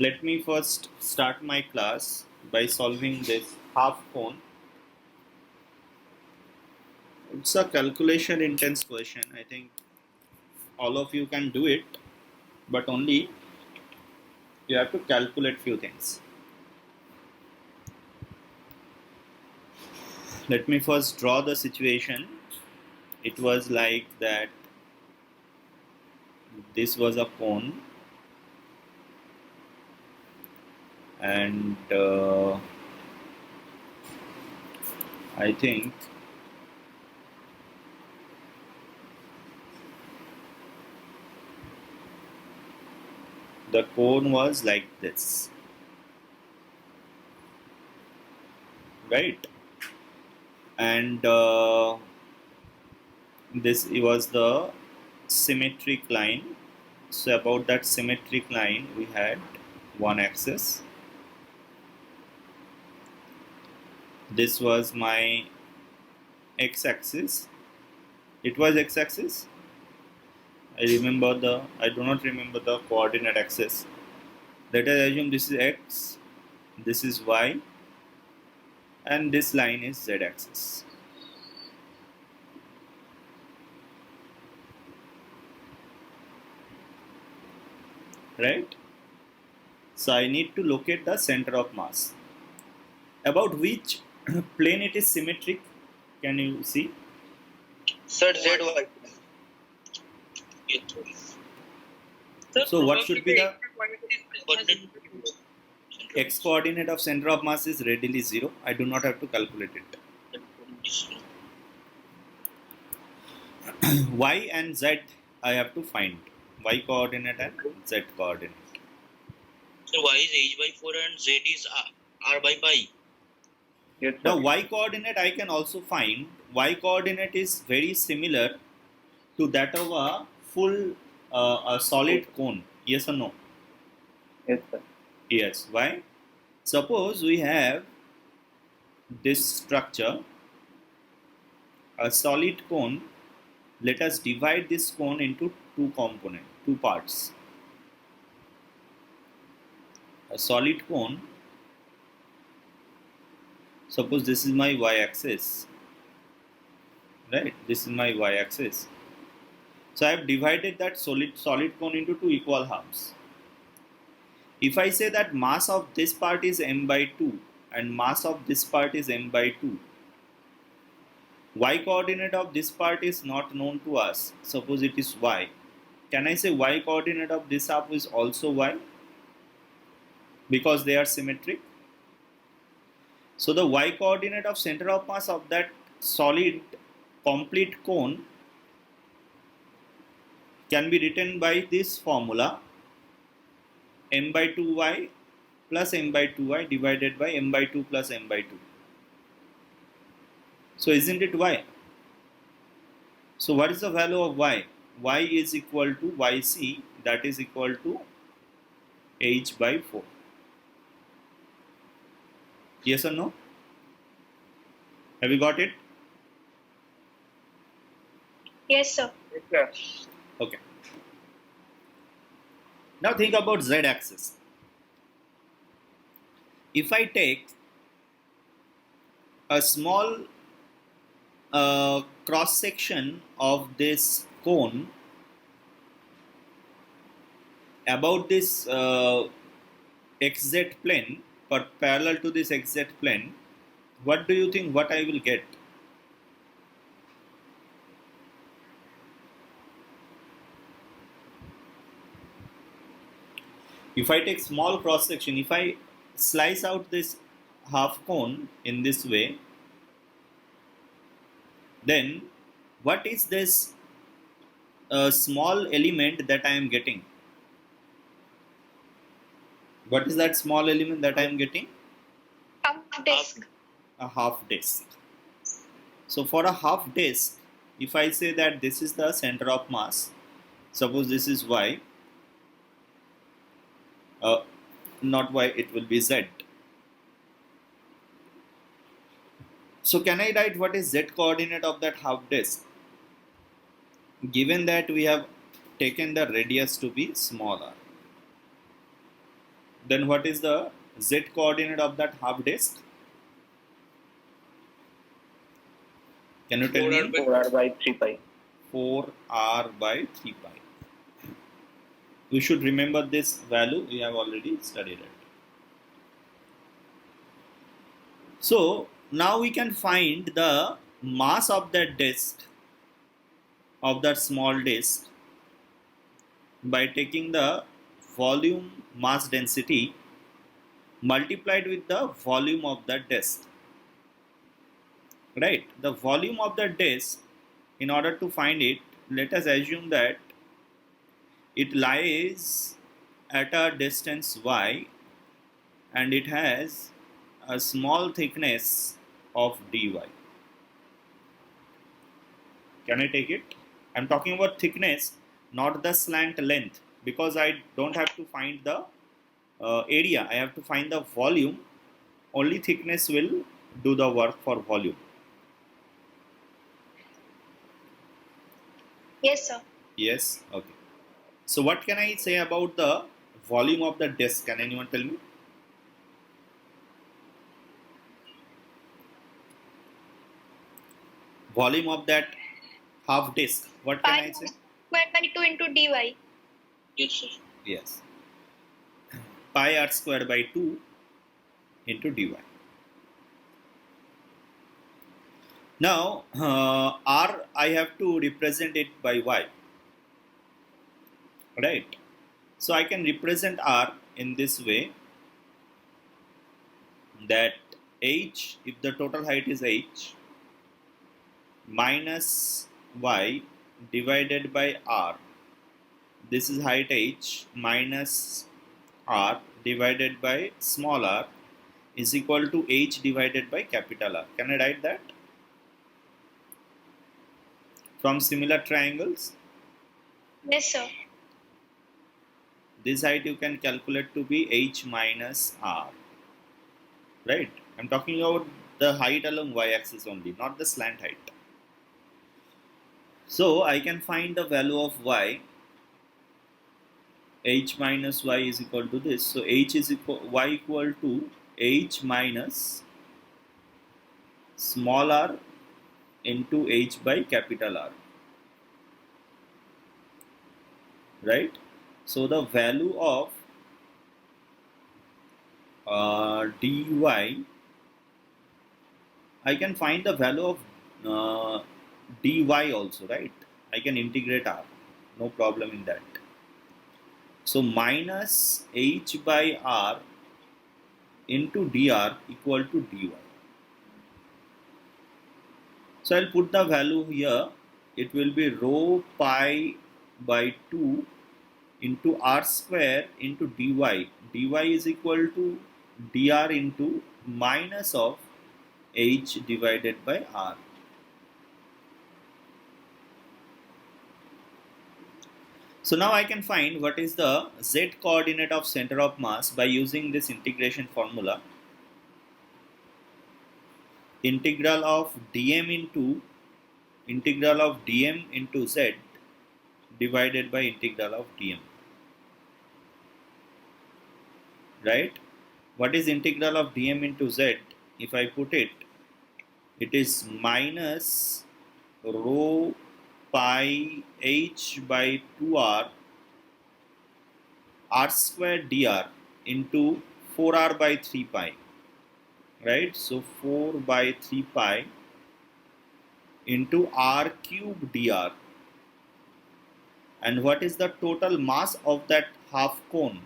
Let me first start my class by solving this half cone. It's a calculation intense question. I think all of you can do it, but only you have to calculate few things. Let me first draw the situation. It was like that this was a cone, and I think the cone was like this, right? And this was the symmetric line. So about that symmetric line we had one axis. This was my x-axis. It was x-axis. I do not remember the coordinate axis. Let us assume this is x, this is y, and this line is z-axis. Right? So I need to locate the center of mass. About which plane it is symmetric? Can you see? Sir, ZY. So what should be the x coordinate of center of mass is readily 0. I do not have to calculate it. Y and z I have to find. Y coordinate and z coordinate. So y is h by 4 and z is r by pi. Yes, now y coordinate I can also find. Y coordinate is very similar to that of a full a solid cone. Yes or no? Yes, sir. Yes. Why? Suppose we have this structure, a solid cone. Let us divide this cone into two parts. A solid cone. Suppose this is my y-axis, right? This is my y-axis. So I have divided that solid cone into two equal halves. If I say that mass of this part is m by 2 and mass of this part is m by 2, y coordinate of this part is not known to us. Suppose it is y. Can I say y coordinate of this half is also y? Because they are symmetric. So the y coordinate of center of mass of that solid complete cone can be written by this formula, m by 2y plus m by 2y divided by m by 2 plus m by 2. So isn't it y? So what is the value of y? Y is equal to yc, that is equal to h by 4. Yes or no? Have you got it? Yes, sir. Yes, sir. Okay. Now think about z-axis. If I take a small cross section of this cone about this xz plane, parallel to this xz plane, what do you think what I will get? If I take small cross section, if I slice out this half cone in this way, then what is this small element that I am getting? What is that small element that I am getting? Half disc. A half disc. So for a half disc, if I say that this is the center of mass, suppose this is y, not y, it will be z. So can I write what is z coordinate of that half disc? Given that we have taken the radius to be smaller. Then what is the z coordinate of that half disk? Can you tell 4r me? by 4r by 3 pi. 4r by 3 pi. We should remember this value, we have already studied it. So now we can find the mass of that disk, of that small disk, by taking the volume mass density multiplied with the volume of the disk. Right? The volume of the disk, in order to find it, let us assume that it lies at a distance y and it has a small thickness of dy. Can I take it? I'm talking about thickness, not the slant length, because I don't have to find the area, I have to find the volume. Only thickness will do the work for volume. Yes, sir. Yes, okay. So what can I say about the volume of the disk? Can anyone tell me? Volume of that half disk. What can Pi I say? square by 2 into dy. yes, sir. Yes. Pi r squared by 2 into dy. Now, r I have to represent it by y. Right? So I can represent r in this way, that h, if the total height is h, minus y divided by r. This is height h minus r divided by small r is equal to h divided by capital R. Can I write that? From similar triangles, Yes, sir. this height you can calculate to be h minus r. Right? I'm talking about the height along y-axis only, not the slant height. So I can find the value of y. H minus y is equal to this. So h is equal, y equal to h minus small r into h by capital R. Right? So the value of dy, I can find the value of dy also, right? I can integrate r, no problem in that. So minus h by r into dr equal to dy. So I'll put the value here. It will be rho pi by 2 into r square into dy. Dy is equal to dr into minus of h divided by r. So now I can find what is the z coordinate of center of mass by using this integration formula. Integral of dm into z divided by integral of dm. Right? What is integral of dm into z? If I put it, it is minus rho pi h by 2r r square dr into 4r by 3 pi. Right? So 4 by 3 pi into r cube dr. And what is the total mass of that half cone?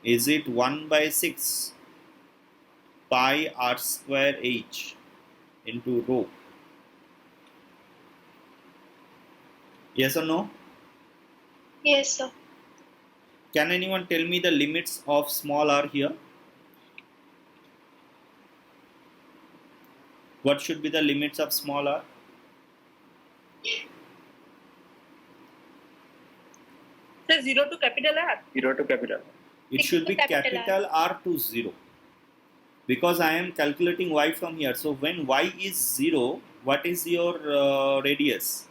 Is it 1 by 6 pi r square h into rho? Yes or no? Yes, sir. Can anyone tell me the limits of small r here? What should be the limits of small r? So 0 to capital R. 0 to capital. It should be capital R to 0. Because I am calculating y from here. So when y is 0, what is your radius?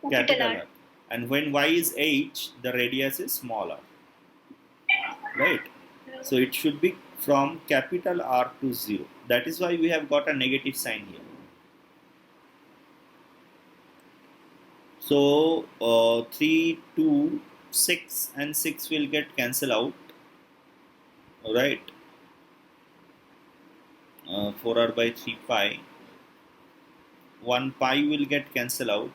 Capital R. And when y is h, the radius is small r. right? So it should be from capital R to 0. That is why we have got a negative sign here. So 3, 2, 6 and 6 will get cancelled out, right? 4r by 3 pi. 1 pi will get cancelled out.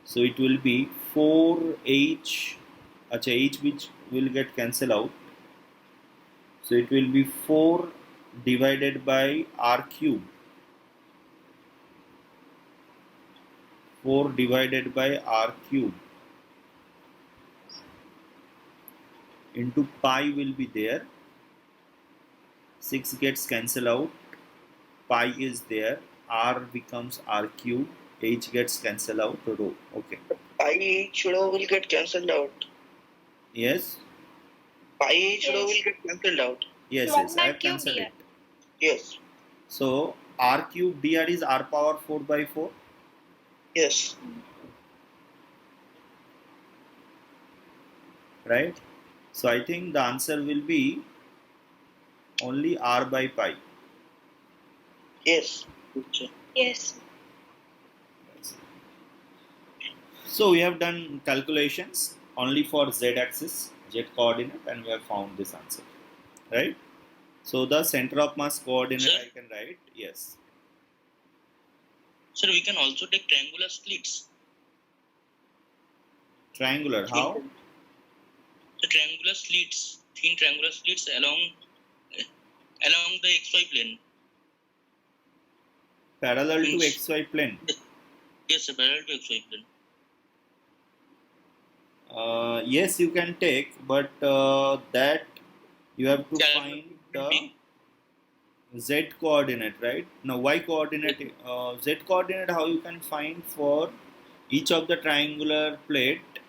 So it will be 4h, h which will get cancelled out. So it will be 4 divided by r cube. 4 divided by r cube into pi will be there. 6 gets cancelled out. Pi is there. R becomes r cube. H gets cancelled out. Rho. Okay. Pi H rho will get cancelled out. Yes. Pi H rho Yes. will get cancelled out. Yes. One Yes. I by have cube cancelled here. it. Yes. So r cube dr is r power 4 by 4. Yes. Right. So I think the answer will be only r by pi. Yes. Yes. So we have done calculations only for z-axis, z coordinate, and we have found this answer, right? So the center of mass coordinate Sir? I can write, yes. Sir, we can also take triangular slits. Triangular, how? The triangular slits, thin triangular slits along the xy plane. Parallel to Means- xy plane. Yes, sir, parallel to xy plane. Yes, you can take, but that you have to Yeah, find the z coordinate, right? Now y coordinate, z coordinate, how you can find for each of the triangular plate,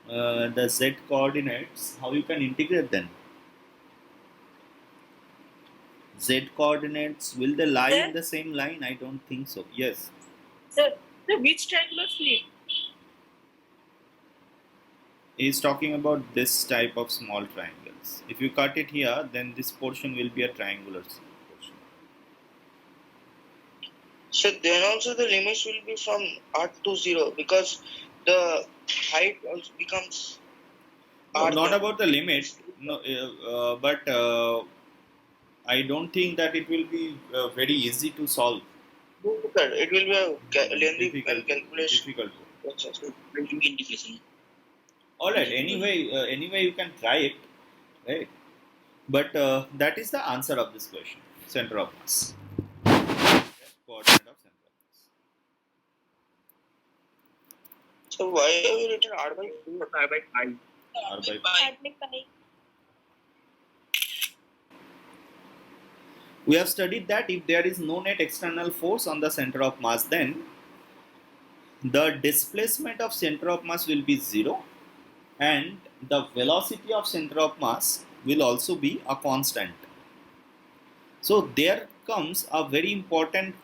the z coordinates, how you can integrate them? Z coordinates, will they lie Sir? in the same line? I don't think so. Yes. Sir, which triangular slit? He is talking about this type of small triangles. If you cut it here, then this portion will be a triangular portion. So then also the limits will be from R to 0 because the height also becomes No, R. not about the limit, no, but I don't think that it will be very easy to solve. It will be a lengthy Difficult. calculation. Difficult. Yes, sir. Integration. All right. Anyway, you can try it, right? But that is the answer of this question. Center of mass. Coordinate of center of mass. So why have you written R by 4? R by 5. R by R by pi. We have studied that if there is no net external force on the center of mass, then the displacement of center of mass will be 0 and the velocity of center of mass will also be a constant. So there comes a very important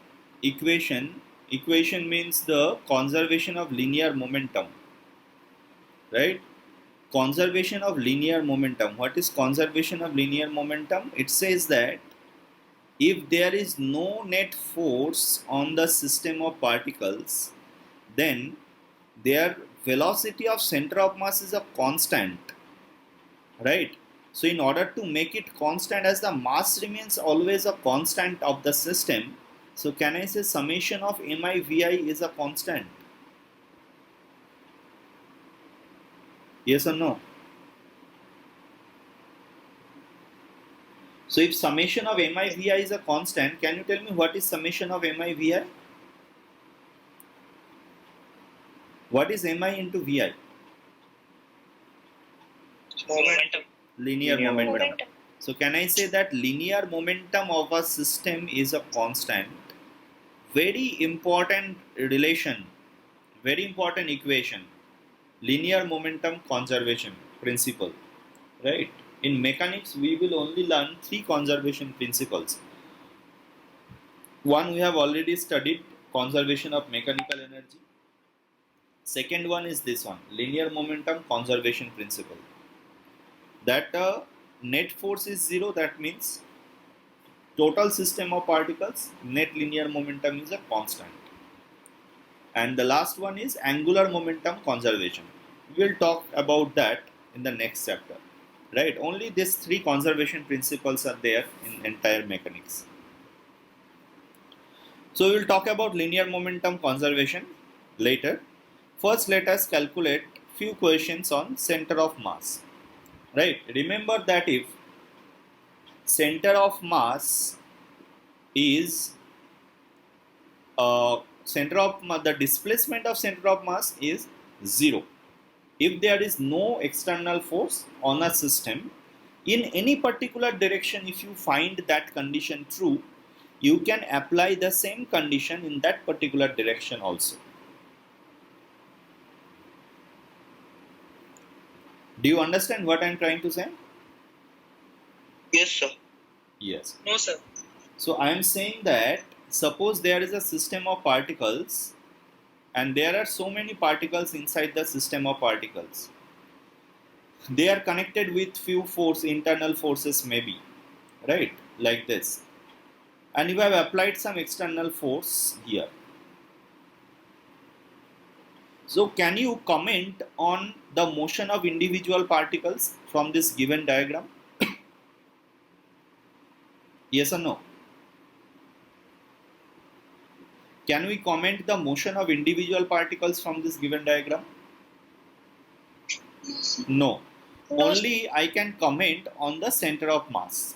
equation. Equation means the conservation of linear momentum, right? Conservation of linear momentum. What is conservation of linear momentum? It says that if there is no net force on the system of particles, then their velocity of center of mass is a constant, right? So in order to make it constant, as the mass remains always a constant of the system, so can I say summation of mi vi is a constant? Yes or no? So if summation of mi vi is a constant, can you tell me what is summation of mi vi? What is mi into vi? Momentum. Linear Linear momentum. Momentum. So can I say that linear momentum of a system is a constant? Very important relation, very important equation. Linear momentum conservation principle, right? In mechanics, we will only learn 3 conservation principles. One we have already studied, conservation of mechanical energy. Second one is this one, linear momentum conservation principle. That net force is 0, that means total system of particles, net linear momentum is a constant. And the last one is angular momentum conservation. We will talk about that in the next chapter. Right? Only these three conservation principles are there in entire mechanics. So we will talk about linear momentum conservation later. First, let us calculate few questions on center of mass. Right? Remember that if center of mass is the displacement of center of mass is 0. If there is no external force on a system in any particular direction, if you find that condition true, you can apply the same condition in that particular direction also. Do you understand what I am trying to say? Yes, sir. Yes. No, sir. So I am saying that suppose there is a system of particles and there are so many particles inside the system of particles. They are connected with few internal forces maybe, right? Like this. And you have applied some external force here. So can you comment on the motion of individual particles from this given diagram? Yes or no? Can we comment the motion of individual particles from this given diagram? No. No, Only I can comment on the center of mass.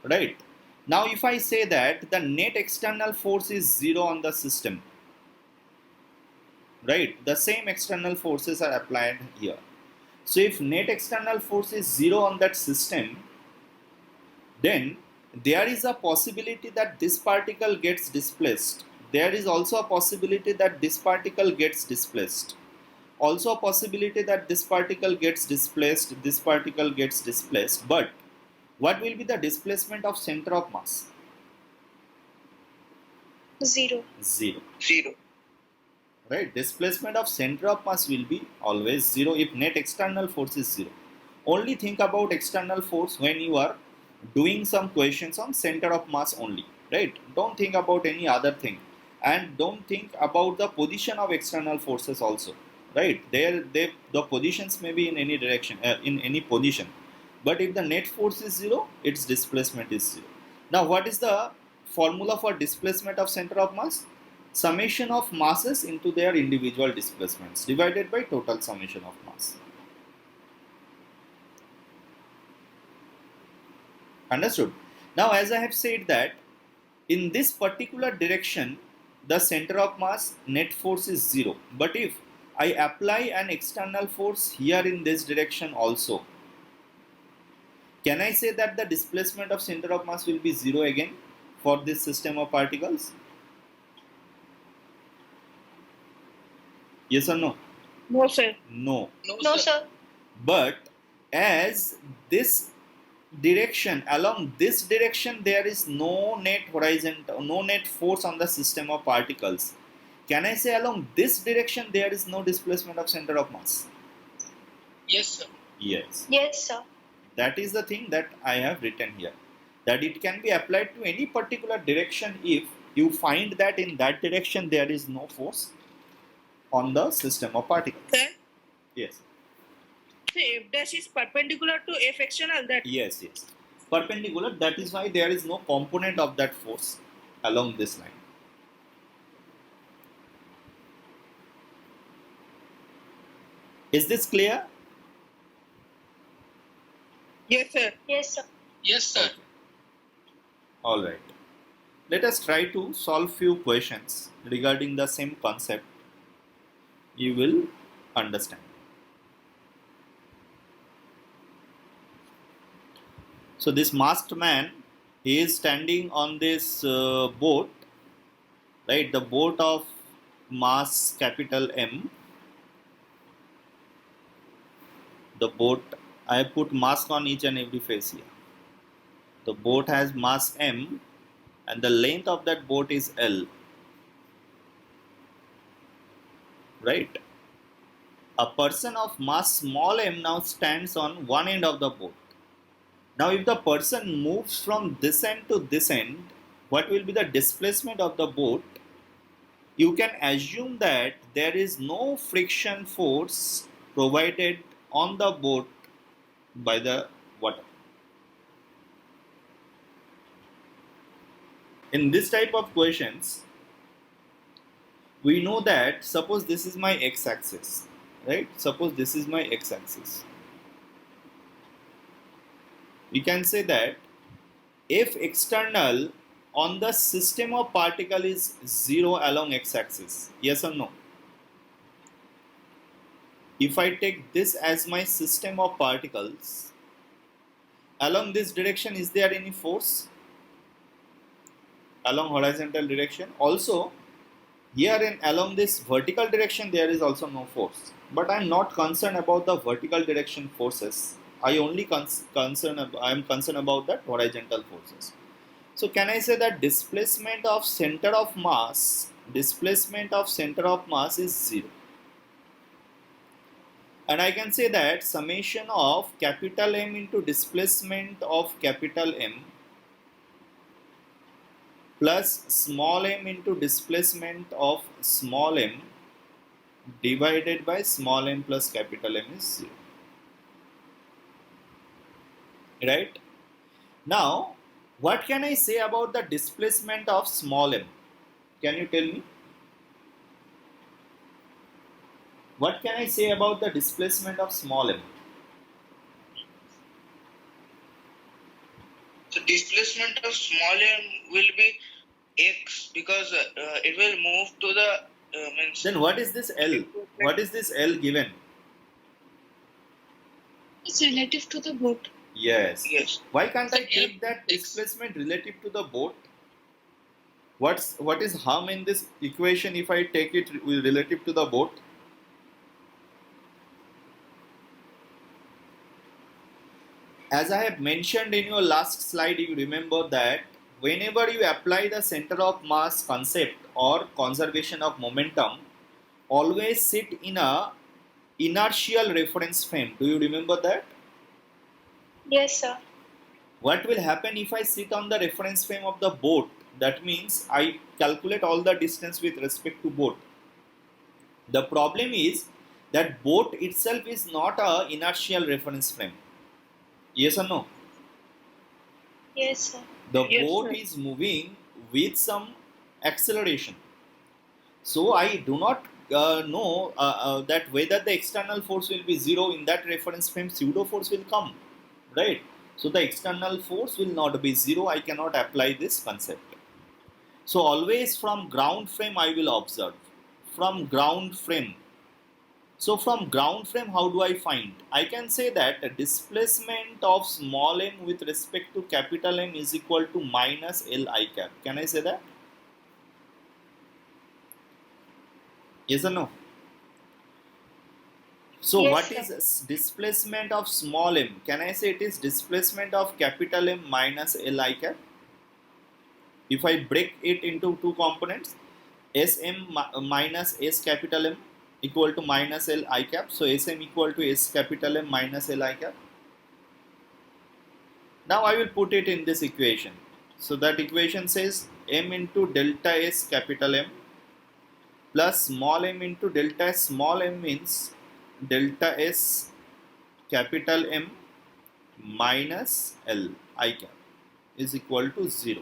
Right? Now if I say that the net external force is 0 on the system, right? The same external forces are applied here. So if net external force is 0 on that system, then there is a possibility that this particle gets displaced. There is also a possibility that this particle gets displaced. Also a possibility that this particle gets displaced, this particle gets displaced. But what will be the displacement of center of mass? 0. 0. 0. Right? Displacement of center of mass will be always 0 if net external force is 0. Only think about external force when you are doing some questions on center of mass only. Right? Don't think about any other thing. And don't think about the position of external forces also. Right? The positions may be in any direction, in any position. But if the net force is 0, its displacement is 0. Now what is the formula for displacement of center of mass? Summation of masses into their individual displacements divided by total summation of mass. Understood? Now as I have said that in this particular direction the center of mass net force is 0. But if I apply an external force here in this direction also, can I say that the displacement of center of mass will be 0 again for this system of particles? Yes or no? No, sir. No. No, sir. But as this direction, along this direction there is no net horizontal, no net force on the system of particles. Can I say along this direction there is no displacement of center of mass? Yes, sir. Yes. Yes, sir. That is the thing that I have written here. That it can be applied to any particular direction if you find that in that direction there is no force on the system of particles. Sir, Yes. so F dash is perpendicular to F external. That Yes, yes. Perpendicular, that is why there is no component of that force along this line. Is this clear? yes, sir. Yes, sir. Yes, sir. Alright. Let us try to solve few questions regarding the same concept. You will understand. So this masked man, he is standing on this boat, right? The boat of mass capital M. The boat, I have put mask on each and every face here. The boat has mass M and the length of that boat is L. Right? A person of mass small m now stands on one end of the boat. Now if the person moves from this end to this end, what will be the displacement of the boat? You can assume that there is no friction force provided on the boat by the water. In this type of questions, we know that suppose this is my x-axis, right? Suppose this is my x-axis. We can say that if external on the system of particle is 0 along x-axis, yes or no? If I take this as my system of particles, along this direction, is there any force? Along horizontal direction. Also, here and along this vertical direction, there is also no force. But I am not concerned about the vertical direction forces. I only I am concerned about the horizontal forces. So can I say that displacement of center of mass is 0. And I can say that summation of capital M into displacement of capital M plus small m into displacement of small m divided by small m plus capital M is 0. Right? Now, what can I say about the displacement of small m? Can you tell me? What can I say about the displacement of small m? So displacement of small m will be x because it will move to the means. Then what is this L? What is this L given? It's relative to the boat. Yes. Yes. Why can't I So take L that x. displacement relative to the boat? What is harm in this equation if I take it relative to the boat? As I have mentioned in your last slide, you remember that whenever you apply the center of mass concept or conservation of momentum, always sit in a inertial reference frame. Do you remember that? Yes, sir. What will happen if I sit on the reference frame of the boat? That means I calculate all the distance with respect to boat. The problem is that boat itself is not a inertial reference frame. Yes or no? Yes, sir. The Yes, boat sir. is moving with some acceleration. So I do not know that whether the external force will be 0 in that reference frame, pseudo force will come, right? So the external force will not be 0. I cannot apply this concept. So always from ground frame I will observe. From ground frame. So from ground frame, how do I find? I can say that the displacement of small m with respect to capital M is equal to minus L I cap. Can I say that? Yes or no? So Yes, what sir. is displacement of small m? Can I say it is displacement of capital M minus L I cap? If I break it into two components, Sm minus S capital M equal to minus L I cap. So Sm equal to S capital M minus L I cap. Now I will put it in this equation. So that equation says m into delta S capital M plus small m into delta S. Small m means delta S capital M minus L I cap is equal to 0.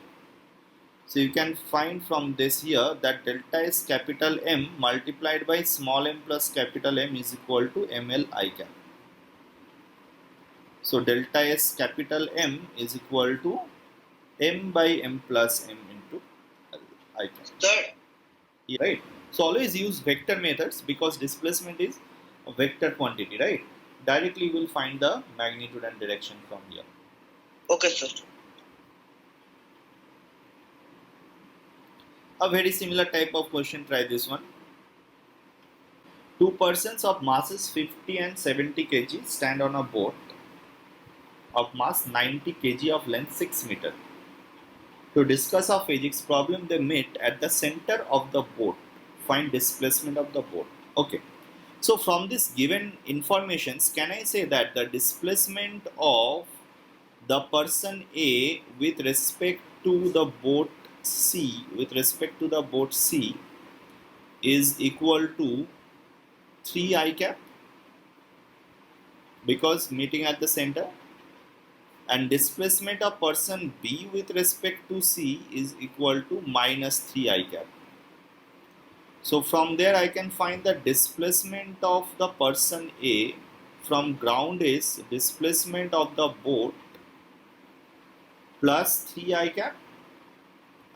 So you can find from this here that delta S capital M multiplied by small m plus capital M is equal to ml I cap. So delta S capital M is equal to m by m plus m into L I cap. Third. Yeah, right. So always use vector methods because displacement is a vector quantity, right? Directly you will find the magnitude and direction from here. Okay, sir. A very similar type of question, try this one. Two persons of masses 50 and 70 kg stand on a boat of mass 90 kg of length 6 meter. To discuss a physics problem, they meet at the center of the boat. Find displacement of the boat. Okay. So from this given informations, can I say that the displacement of the person A with respect to the boat C is equal to 3 I cap, because meeting at the center, and displacement of person B with respect to C is equal to minus 3 I cap. So from there I can find the displacement of the person A from ground is displacement of the boat plus 3 I cap,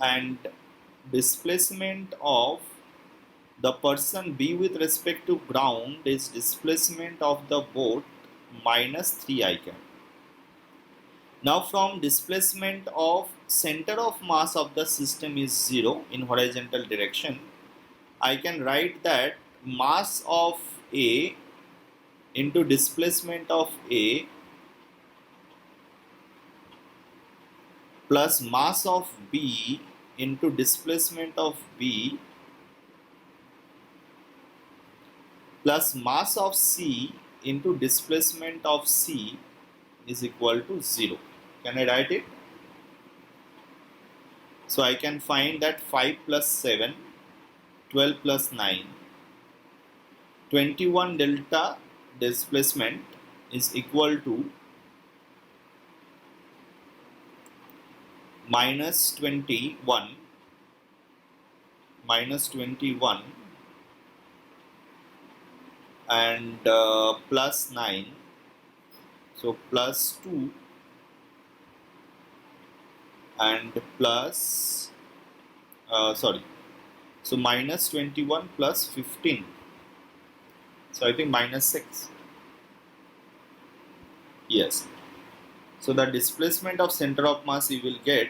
and displacement of the person B with respect to ground is displacement of the boat minus 3 I cap. Now from displacement of center of mass of the system is 0 in horizontal direction, I can write that mass of A into displacement of A plus mass of B into displacement of B plus mass of C into displacement of C is equal to 0. Can I write it? So I can find that 5 plus 7, 12 plus 9, 21 delta displacement is equal to minus 21 and plus 9, so plus 2 and plus so minus 21 plus 15, so I think minus 6. Yes, so the displacement of center of mass you will get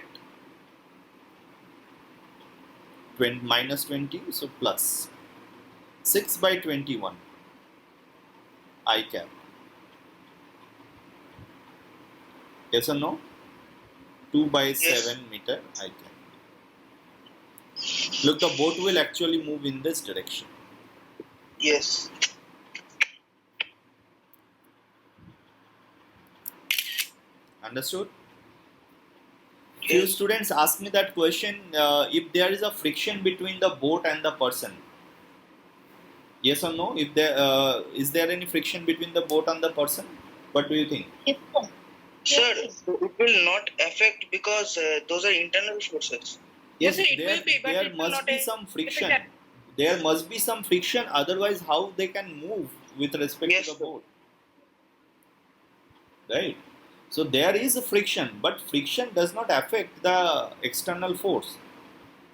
minus 20, so plus 6 by 21 I cap. Yes or no? 2 by 7 meter I cap. Look, the boat will actually move in this direction. Yes. Understood? Few Yes. students ask me that question, if there is a friction between the boat and the person. Yes or no? If there is there any friction between the boat and the person? What do you think? Yes, sir. Sir, Yes, it will not affect because those are internal forces. Yes, sir, it will be, but there it will must not be a- some friction. affect There must be some friction, otherwise how they can move with respect Yes, to the sir. boat? Right? So there is a friction, but friction does not affect the external force.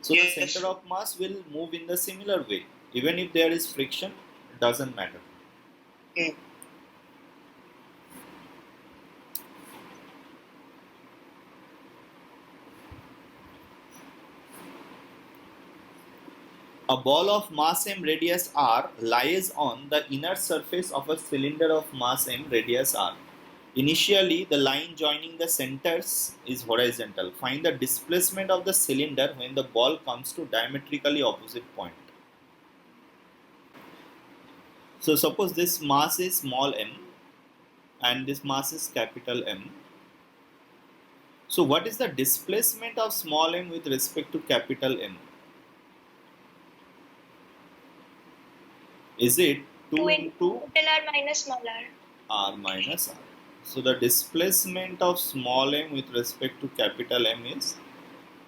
So Yes. the center of mass will move in the similar way. Even if there is friction, it doesn't matter. Hmm. A ball of mass m radius r lies on the inner surface of a cylinder of mass m radius r. Initially, the line joining the centers is horizontal. Find the displacement of the cylinder when the ball comes to diametrically opposite point. So suppose this mass is small m and this mass is capital M. So what is the displacement of small m with respect to capital M? Is it 2 into capital R minus small r. r minus r? So the displacement of small m with respect to capital M is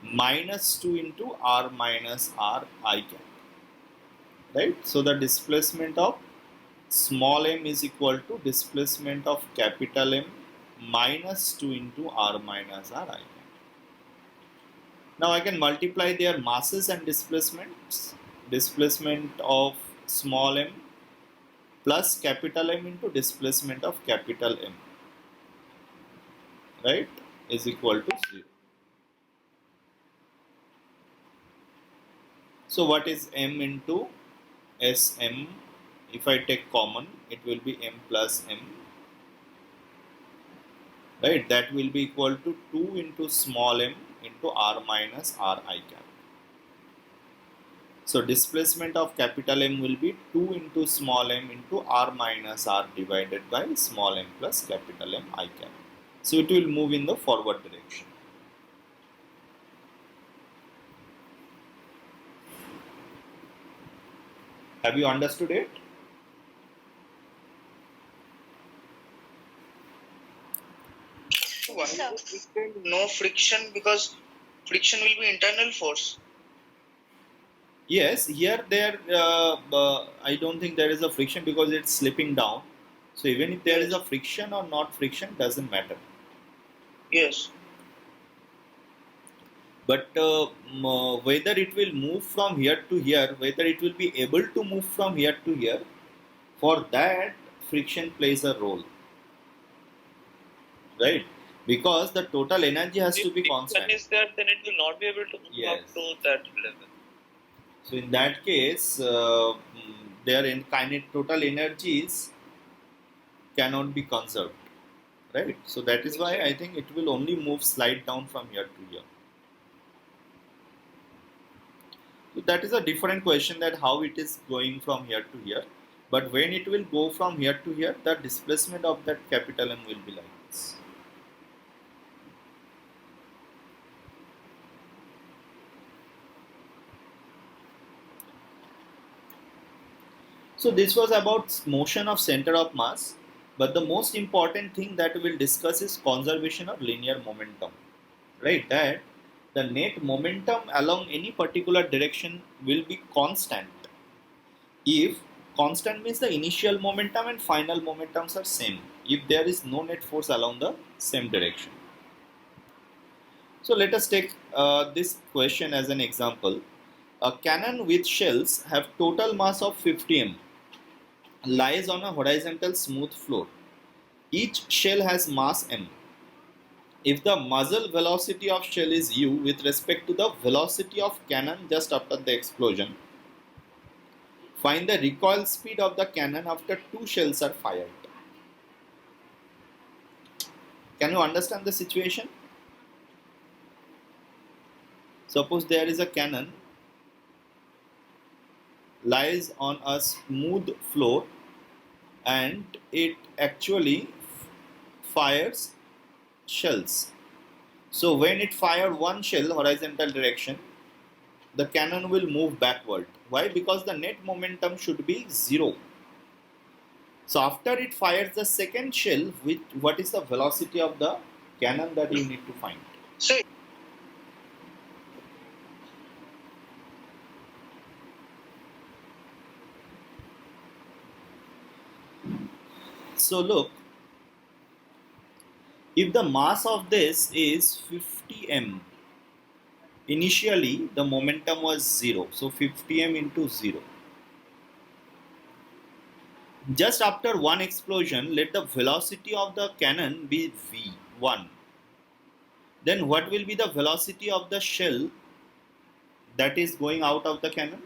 minus 2 into r minus r I cap. Right? So the displacement of small m is equal to displacement of capital M minus 2 into r minus r I cap. Now I can multiply their masses and displacements. Displacement of small m plus capital M into displacement of capital M, right, is equal to 0. So what is m into Sm? If I take common, it will be m plus m, right? That will be equal to 2 into small m into r minus r I cap. So displacement of capital M will be 2 into small m into r minus r divided by small m plus capital M I cap. So it will move in the forward direction. Have you understood it? Why Yes, sir. we say no friction? Because friction will be internal force. Yes, here I don't think there is a friction because it's slipping down. So even if there is a friction or not friction doesn't matter. Yes. But whether it will move from here to here, whether it will be able to move from here to here, for that friction plays a role, right? Because the total energy has to be constant. If friction is there, then it will not be able to move Yes. up to that level. So in that case, their total energies cannot be conserved, right? So that is why I think it will only move slide down from here to here. So that is a different question, that how it is going from here to here. But when it will go from here to here, the displacement of that capital M will be like this. So this was about motion of center of mass, but the most important thing that we will discuss is conservation of linear momentum, right? That the net momentum along any particular direction will be constant if constant means the initial momentum and final momentums are same, if there is no net force along the same direction. So let us take this question as an example. A cannon with shells have total mass of 50 m, lies on a horizontal smooth floor. Each shell has mass m. If the muzzle velocity of shell is u with respect to the velocity of cannon just after the explosion, find the recoil speed of the cannon after 2 shells are fired. Can you understand the situation? Suppose there is a cannon lies on a smooth floor and it actually fires shells. So when it fired one shell horizontal direction, the cannon will move backward. Why? Because the net momentum should be 0. So after it fires the second shell, what is the velocity of the cannon that you need to find? So look, if the mass of this is 50 m, initially the momentum was 0, so 50 m into 0. Just after one explosion, let the velocity of the cannon be v1. Then what will be the velocity of the shell that is going out of the cannon?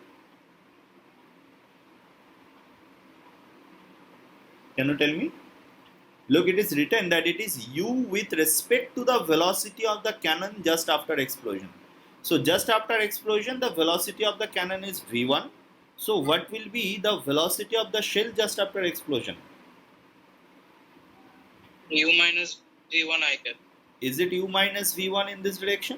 Can you tell me? Look, it is written that it is u with respect to the velocity of the cannon just after explosion. So just after explosion, the velocity of the cannon is v1. So what will be the velocity of the shell just after explosion? U minus v1 I cap. Is it u minus v1 in this direction?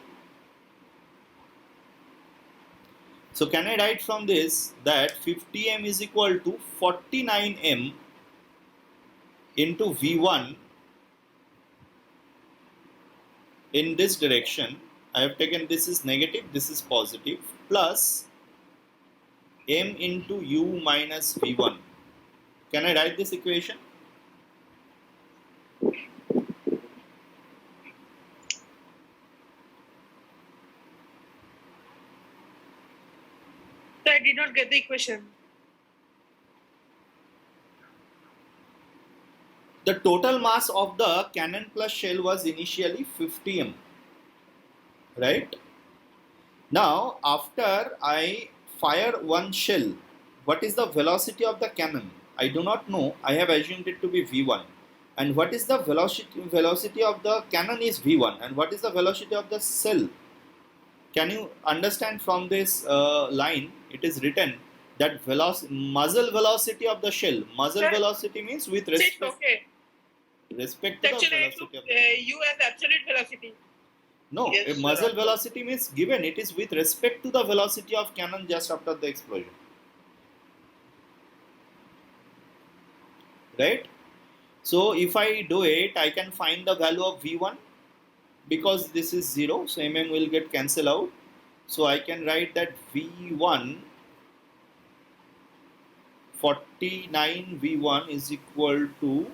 So can I write from this that 50 m is equal to 49 m into v1 in this direction? I have taken this is negative, this is positive, plus m into u minus v1. Can I write this equation? So I did not get the equation. The total mass of the cannon plus shell was initially 50 m, right? Now after I fire one shell, what is the velocity of the cannon? I do not know. I have assumed it to be v1. And what is the velocity of the cannon is v1, and what is the velocity of the shell? Can you understand from this line? It is written that muzzle velocity of the shell. Muzzle Sir? velocity means with So it's respect okay. to the Actually, I took velocity of the U as absolute velocity. no. Yes, A sir, muzzle of velocity means given. It is with respect to the velocity of cannon just after the explosion. Right? So if I do it, I can find the value of V1 because this is 0, so mm will get cancelled out. So I can write that V1 49 V1 is equal to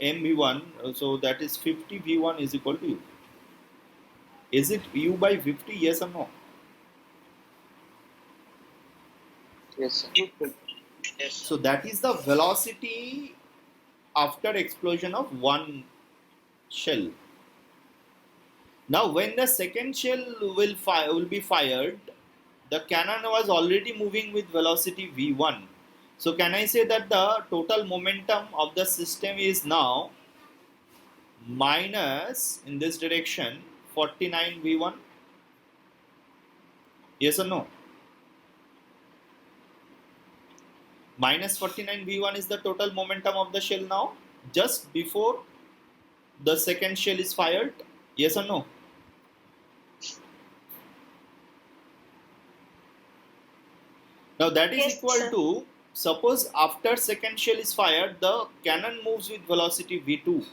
mV1, so that is 50 V1 is equal to U. Is it U by 50? Yes or no? Yes, sir. Yes, So that is the velocity after explosion of one shell. Now when the second shell will be fired, the cannon was already moving with velocity v1. So can I say that the total momentum of the system is now minus in this direction 49 v1? Yes or no? Minus 49 v1 is the total momentum of the shell now, just before the second shell is fired. Yes or no? Now that is Yes, equal sir. to, suppose after second shell is fired, the cannon moves with velocity v2.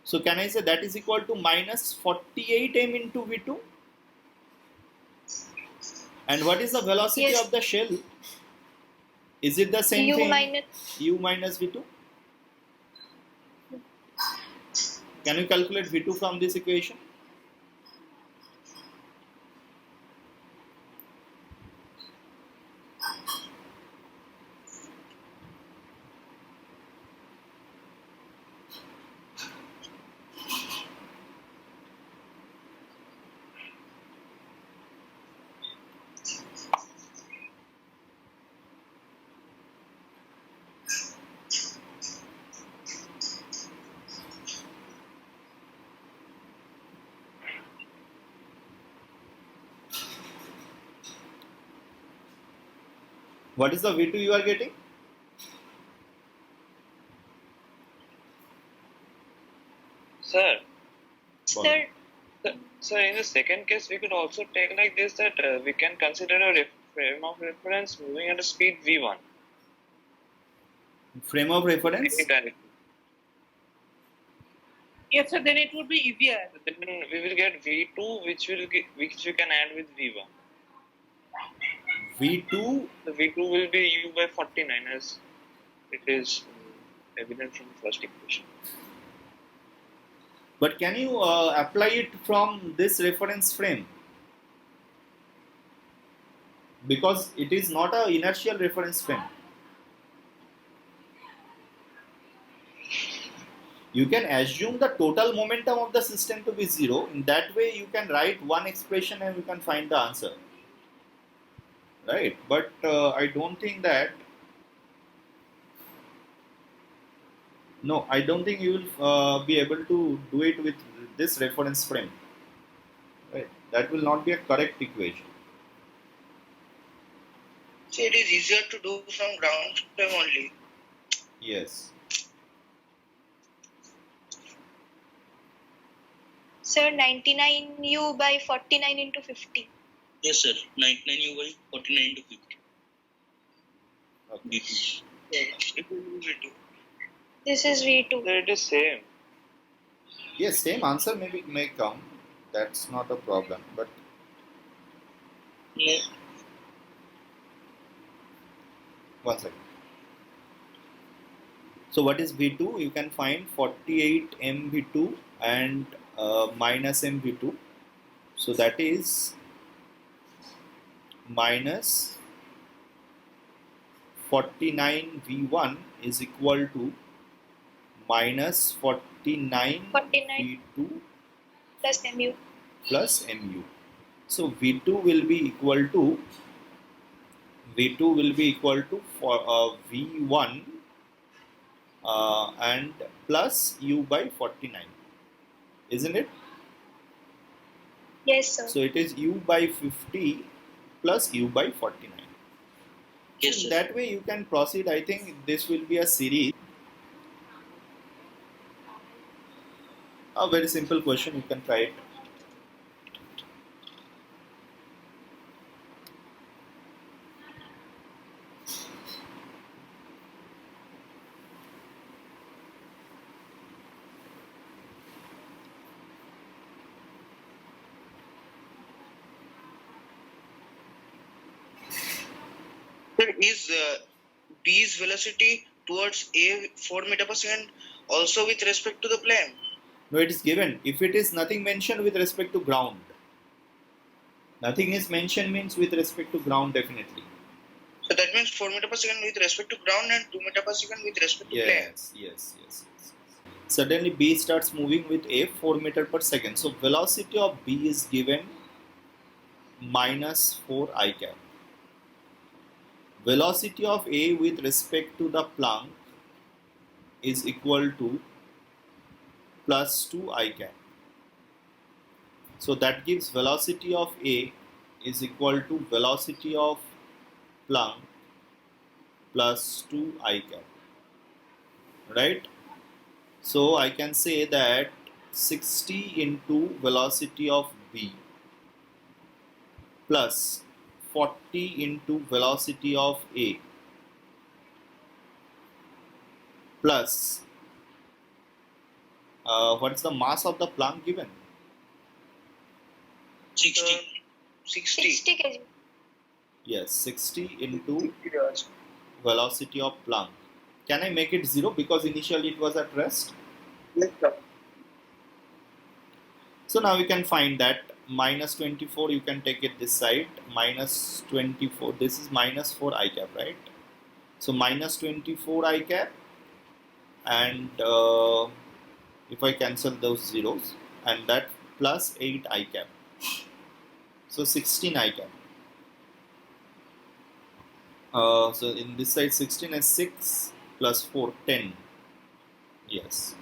So can I say that is equal to minus 48 m into v2? And what is the velocity Yes. of the shell? Is it the same U thing? minus. U minus v2? Can you calculate v2 from this equation? What is the v2 you are getting? Sir, Sir, so in the second case, we could also take like this that we can consider a frame of reference moving at a speed v1. Frame of reference? Directly. Yes, sir. Then it would be easier. Then we will get v2, which we can add with v1. v2 The v2 will be u by 49 as it is evident from the first equation. But can you apply it from this reference frame? Because it is not a inertial reference frame. You can assume the total momentum of the system to be 0. In that way, you can write one expression and you can find the answer. Right? But I don't think that. No, I don't think you will be able to do it with this reference frame. Right? That will not be a correct equation. so it is easier to do from ground frame only. Yes. sir, 99U by 49 into 50. Yes, sir. 99 U by 49 to 50. Okay. Yes, it will be V2. This is V2. So it is same. Yes, same answer may come. That's not a problem. But No. one second. So what is V2? You can find 48 mV2 and minus mV2. So that is minus 49 V1 is equal to minus 49 49 V2 plus MU. plus mu. So V2 will be equal to V1 and plus U by 49, isn't it? Yes, sir. So it is u by 50 plus u by 49. Yes, So sir. that way you can proceed. I think this will be a series. A very simple question, you can try it. Sir, is B's velocity towards A 4 meter per second also with respect to the plane? No, it is given. If it is nothing mentioned with respect to ground, nothing is mentioned means with respect to ground definitely. So that means 4 meter per second with respect to ground and 2 meter per second with respect to plane. Yes. Suddenly B starts moving with A 4 meter per second. So velocity of B is given minus 4 I cap. Velocity of A with respect to the Planck is equal to plus 2 I cap. So that gives velocity of A is equal to velocity of Planck plus 2 I cap. Right? So I can say that 60 into velocity of B plus 40 into velocity of A plus what's the mass of the Planck given? 60. 60. 60 kg. Yes, 60 into velocity of Planck. Can I make it 0 because initially it was at rest? Yes, sir. So now we can find that minus 24, you can take it this side, minus 24, this is minus 4 I cap, right? So minus 24 I cap, and if I cancel those zeros, and that plus 8 I cap. So 16 I cap. So in this side 16 is 6 plus 4, 10. Yes.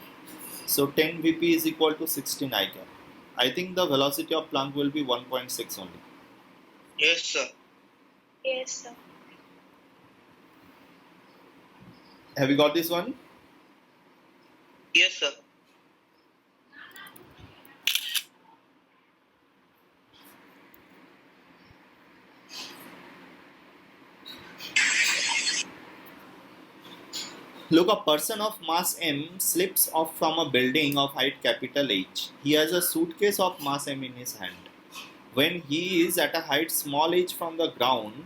So 10 Vp is equal to 16 I cap. I think the velocity of Planck will be 1.6 only. Yes, sir. Yes, sir. Have you got this one? Yes, sir. Look, a person of mass m slips off from a building of height capital H. He has a suitcase of mass m in his hand. When he is at a height small h from the ground,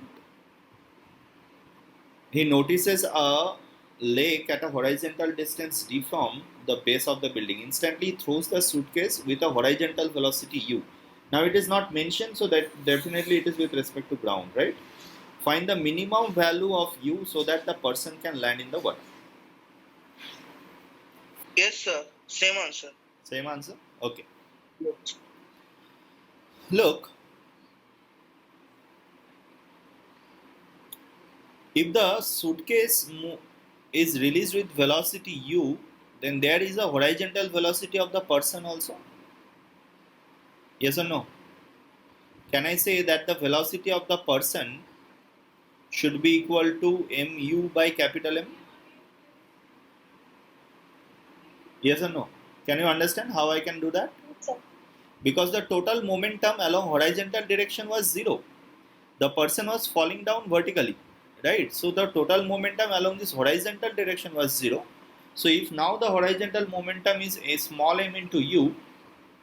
he notices a lake at a horizontal distance d from the base of the building. Instantly throws the suitcase with a horizontal velocity u. Now it is not mentioned, so that definitely it is with respect to ground, right? Find the minimum value of u so that the person can land in the water. Yes, sir. Same answer. Same answer? Okay. Yes. Look, if the suitcase is released with velocity u, then there is a horizontal velocity of the person also. Yes or no? Can I say that the velocity of the person should be equal to mu by capital M? Yes or no? Can you understand how I can do that? Yes, sir. Because the total momentum along horizontal direction was 0. The person was falling down vertically, right? So the total momentum along this horizontal direction was 0. So if now the horizontal momentum is a small m into u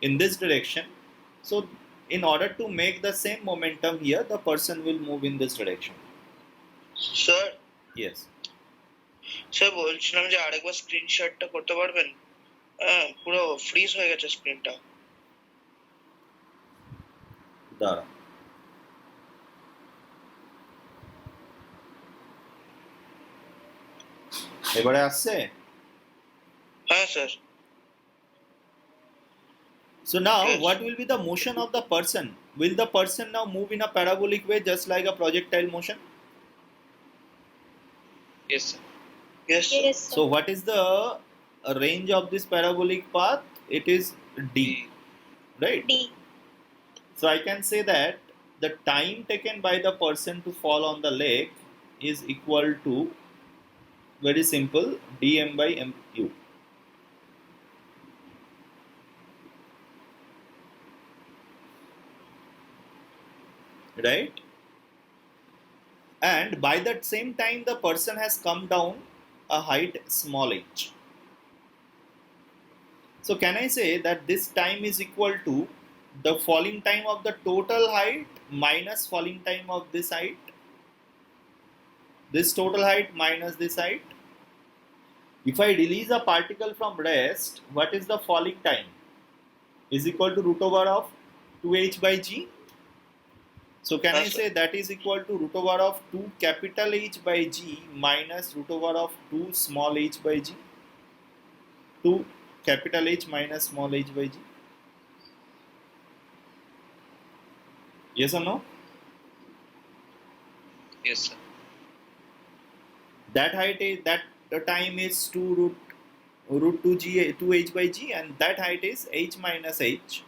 in this direction, so in order to make the same momentum here, the person will move in this direction. Sir Yes. Sir বলছিলাম যে আরেকবার স্ক্রিনশটটা করতে পারবেন? পুরো fridge হয়ে গেছে স্ক্রিনটা। দাঁড়া। এবারে আসছে? হ্যাঁ sir. So now Yes. what will be the motion of the person? Will the person now move in a parabolic way just like a projectile motion? Yes, sir. Yes, sir. Yes, sir. So what is the range of this parabolic path? It is d, right? D. So I can say that the time taken by the person to fall on the lake is equal to, very simple, dm by mu. Right? And by that same time the person has come down a height small h. So can I say that this time is equal to the falling time of the total height minus falling time of this height, this total height minus this height? If I release a particle from rest, what is the falling time? Is equal to root over of 2h by g. So can I say that is equal to root over of 2 capital H by g minus root over of 2 small h by g. 2 capital H minus small h by g. Yes or no? Yes, sir. That height is, that the time is 2 root 2 h by g, and that height is h minus h.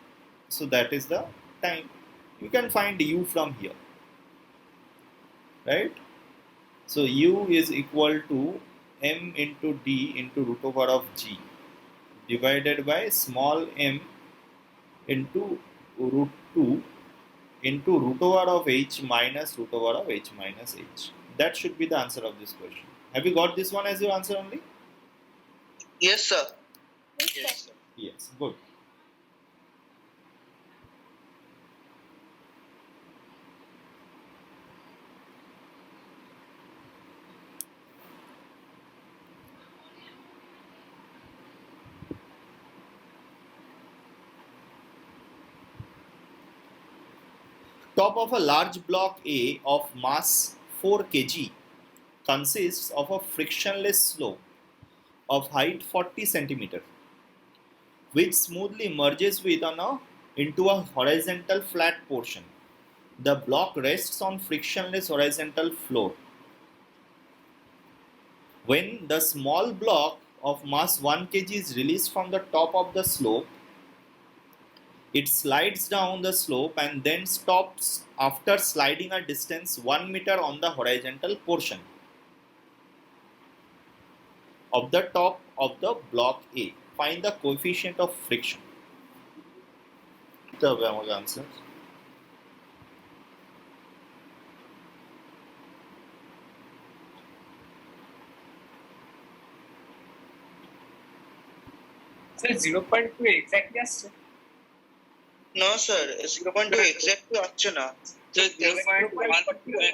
So that is the time. You can find u from here, right? So u is equal to m into d into root over of g divided by small m into root 2 into root over of h minus root over of h minus h. That should be the answer of this question. Have you got this one as your answer only? Yes, sir. Yes, sir. Yes, good. Top of a large block A of mass 4 kg consists of a frictionless slope of height 40 cm, which smoothly merges into a horizontal flat portion. The block rests on frictionless horizontal floor. When the small block of mass 1 kg is released from the top of the slope, it slides down the slope and then stops after sliding a distance 1 meter on the horizontal portion of the top of the block A. Find the coefficient of friction. The answer. Sir, 0.2 exactly আসছে? No, sir. 0.2 exactly আসছে না। So 0.1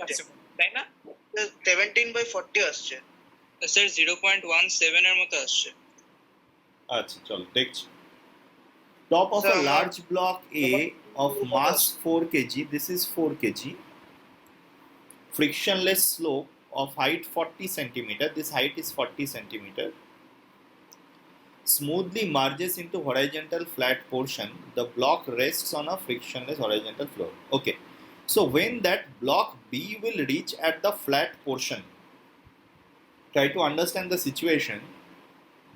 আসছে, তাই না? 17 by 40 আসছে। sir 0.17 এর মতো আসছে। আচ্ছা চলো দেখছি। Top of Sir, a large block A of mass 4 kg, this is 4 kg, frictionless slope of height 40 cm, this height is 40 cm, smoothly merges into horizontal flat portion. The block rests on a frictionless horizontal floor. Okay, so when that block B will reach at the flat portion, try to understand the situation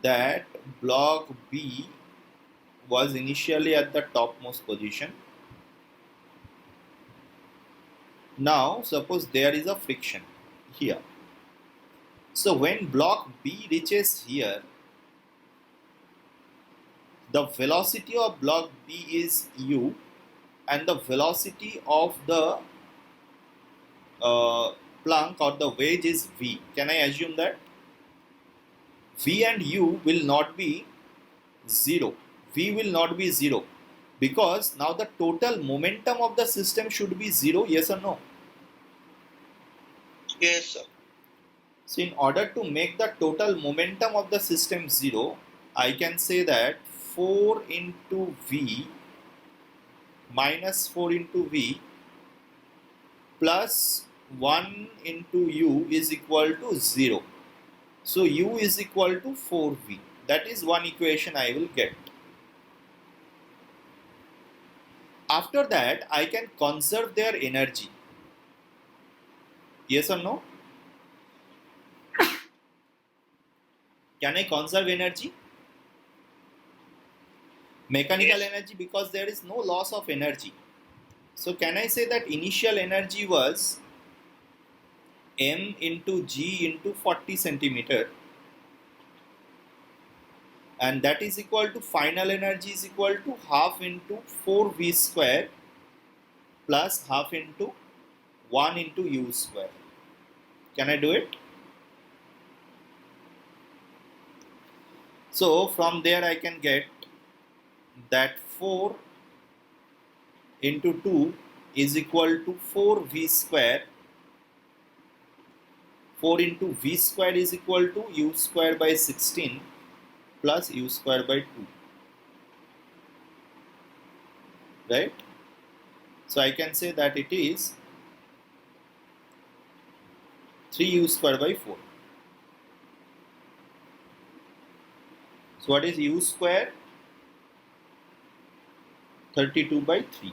that block B was initially at the topmost position. Now suppose there is a friction here. So when block B reaches here, the velocity of block B is u and the velocity of the plank or the wedge is v. Can I assume that? V and u will not be 0. V will not be 0 because now the total momentum of the system should be 0, yes or no? Yes, sir. So in order to make the total momentum of the system 0, I can say that 4 into V minus 4 into V plus 1 into U is equal to 0. So U is equal to 4V. That is one equation I will get. After that, I can conserve their energy. Yes or no? Can I conserve energy? Mechanical Yes. energy, because there is no loss of energy. So can I say that initial energy was m into g into 40 centimeter, and that is equal to final energy is equal to half into 4v square plus half into 1 into u square. Can I do it? So from there I can get that 4 into 2 is equal to 4v square. 4 into v square is equal to u square by 16 plus u square by 2. Right? So I can say that it is 3u square by 4. So what is u square? 32 by 3.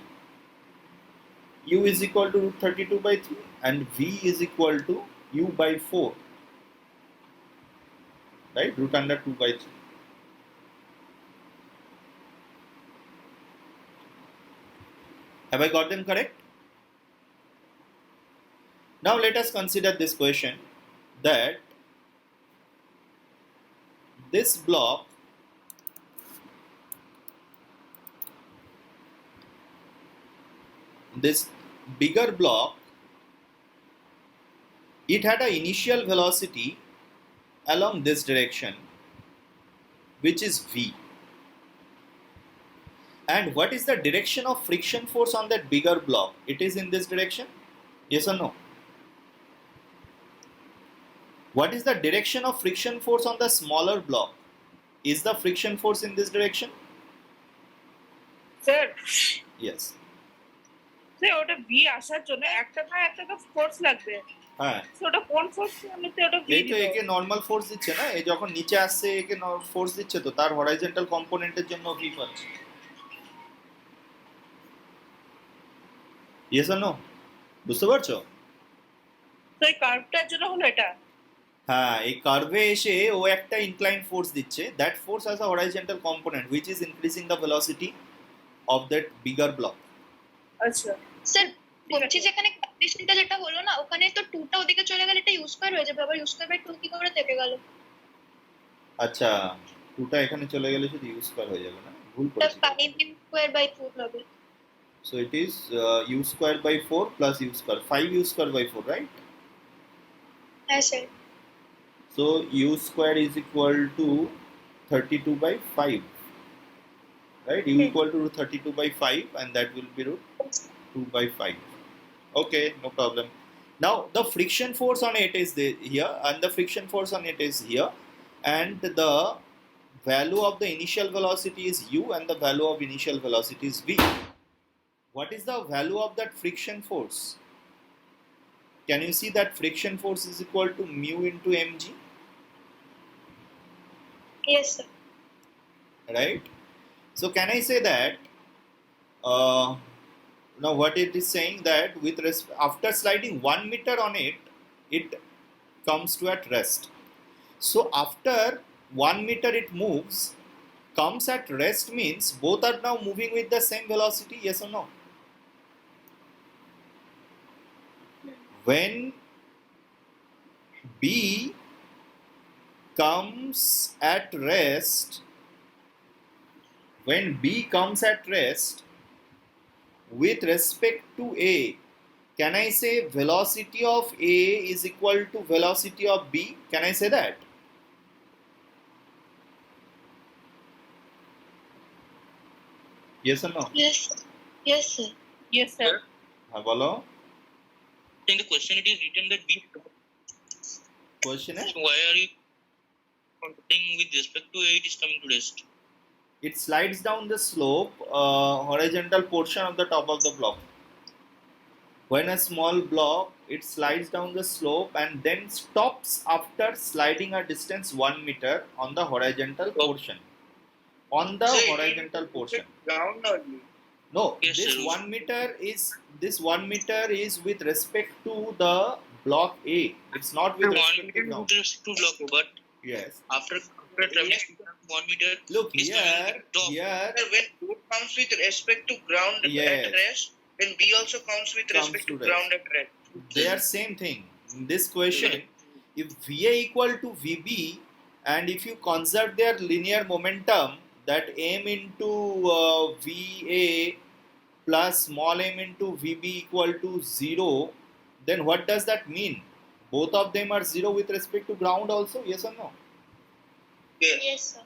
U is equal to root 32 by 3 and v is equal to u by 4. Right? Root under 2 by 3. Have I got them correct? Now let us consider this question that this block this bigger block, it had an initial velocity along this direction, which is v. And what is the direction of friction force on that bigger block? It is in this direction? Yes or no? What is the direction of friction force on the smaller block? Is the friction force in this direction? Sir Yes. Sir ওটা V আসার জন্য একটা না একটা তো force লাগবে হ্যাঁ, তো ওটা কোন ফোর্স এমনিতে ওটা ভি এই তো একে নর্মাল ফোর্স দিচ্ছে না, এই যখন নিচে আসছে একে ফোর্স দিচ্ছে, তো তার হরাইজন্টাল কম্পোনেন্টের জন্য ভি পাচ্ছে। Yes or no? বুঝতে পারছো? তো এই কার্ভটার জন্য হলো এটা। হ্যাঁ, এই কার্ভে এসে ও একটা ইনক্লাইন ফোর্স দিচ্ছে, that force has a horizontal component which is increasing the velocity of that bigger block. আচ্ছা স্যার বলছি যেখানে কন্ডিশনটা যেটা হলো না, ওখানে তো 2টা ওদিকে চলে গেলে এটা ইউজ স্কয়ার হয়ে যাবে, আবার ইউজ স্কয়ার বাই 2 কি করে থেকে গেল? আচ্ছা, 2টা এখানে চলে গেলে শুধু ইউজ স্কয়ার হয়ে যাবে না, ভুল এটা করেছি। 5 ইউ স্কয়ার বাই 2 হবে। So it is u square by 4 plus u square, 5 u square by 4, right? হ্যাঁ sir. So u square is equal to 32 by 5, right? U equal to root 32 by 5 and that will be root 2 by 5. Okay, no problem. Now the friction force on it is here and the friction force on it is here, and the value of the initial velocity is u and the value of initial velocity is v. What is the value of that friction force? Can you see that friction force is equal to mu into mg? Yes sir. Right? So can I say that now what it is saying that after sliding 1 meter on it, it comes to at rest. So after 1 meter it moves, comes at rest means both are now moving with the same velocity, yes or no? When B comes at rest, with respect to A, can I say velocity of A is equal to velocity of B? Can I say that? Yes or no? Yes sir. Yes sir. Yes sir. হ্যাঁ বলো, In the question, it is written that B. question है? So why are you computing with respect to A? It is coming to rest. It slides down the slope, horizontal portion of the top of the block. When a small block, it slides down the slope and then stops after sliding a distance 1 meter on the horizontal portion. On the So horizontal portion. Ground only. No, Yes, this sir. 1 meter is with respect to the block A. It's not with One respect to meter ground. is to block, but Yes. after traversing 1 meter, Look is coming here, to top. here. When boat comes with respect to ground Yes. at rest, Then B also counts with Comes respect to to rest. ground at rest. They are same thing. In this question, if VA equal to VB, and if you conserve their linear momentum, that m into VA plus small m into VB equal to 0, then what does that mean? Both of them are 0 with respect to ground also, yes or no? Yeah. Yes, sir.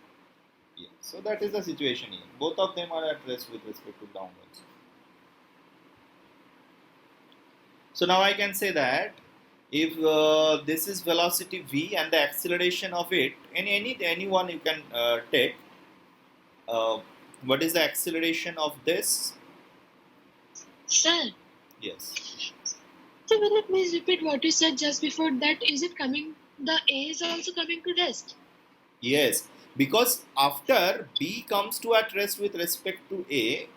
Yes. So that is the situation here. Both of them are at rest with respect to ground also. So now I can say that if this is velocity v and the acceleration of it, any one you can take. What is the acceleration of this? Sir, Yes. so will you please repeat what you said just before that? Is it coming? The A is also coming to rest. Yes. Because after B comes to at rest with respect to A,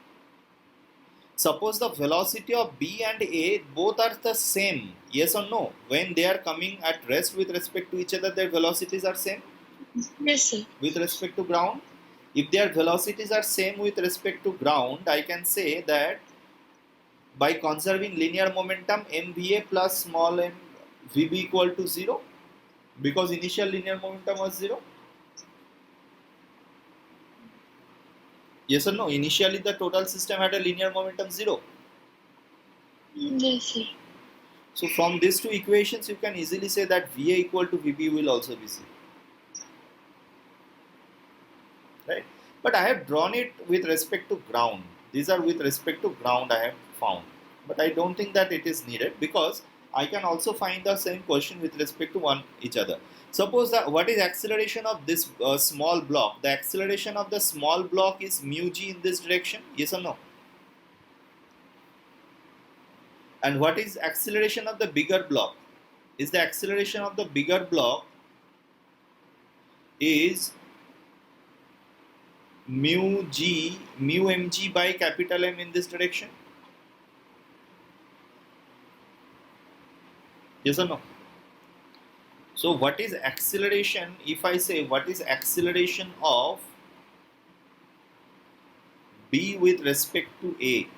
suppose the velocity of B and A both are the same. Yes or no? When they are coming at rest with respect to each other, their velocities are same Yes, sir. with respect to ground. If their velocities are same with respect to ground, I can say that by conserving linear momentum, mva plus small m vb equal to 0, because initial linear momentum was 0. Yes or no? Initially the total system had a linear momentum 0. Yes, sir. So from these two equations, you can easily say that va equal to vb will also be 0. Right? But I have drawn it with respect to ground. These are with respect to ground I have found. But I don't think that it is needed, because I can also find the same question with respect to each other. Suppose that what is acceleration of this small block? The acceleration of the small block is mu g in this direction. Yes or no? And what is acceleration of the bigger block? Is the acceleration of the bigger block is mu mg by capital M in this direction? Yes or no? So what is acceleration? If I say what is acceleration of B with respect to A?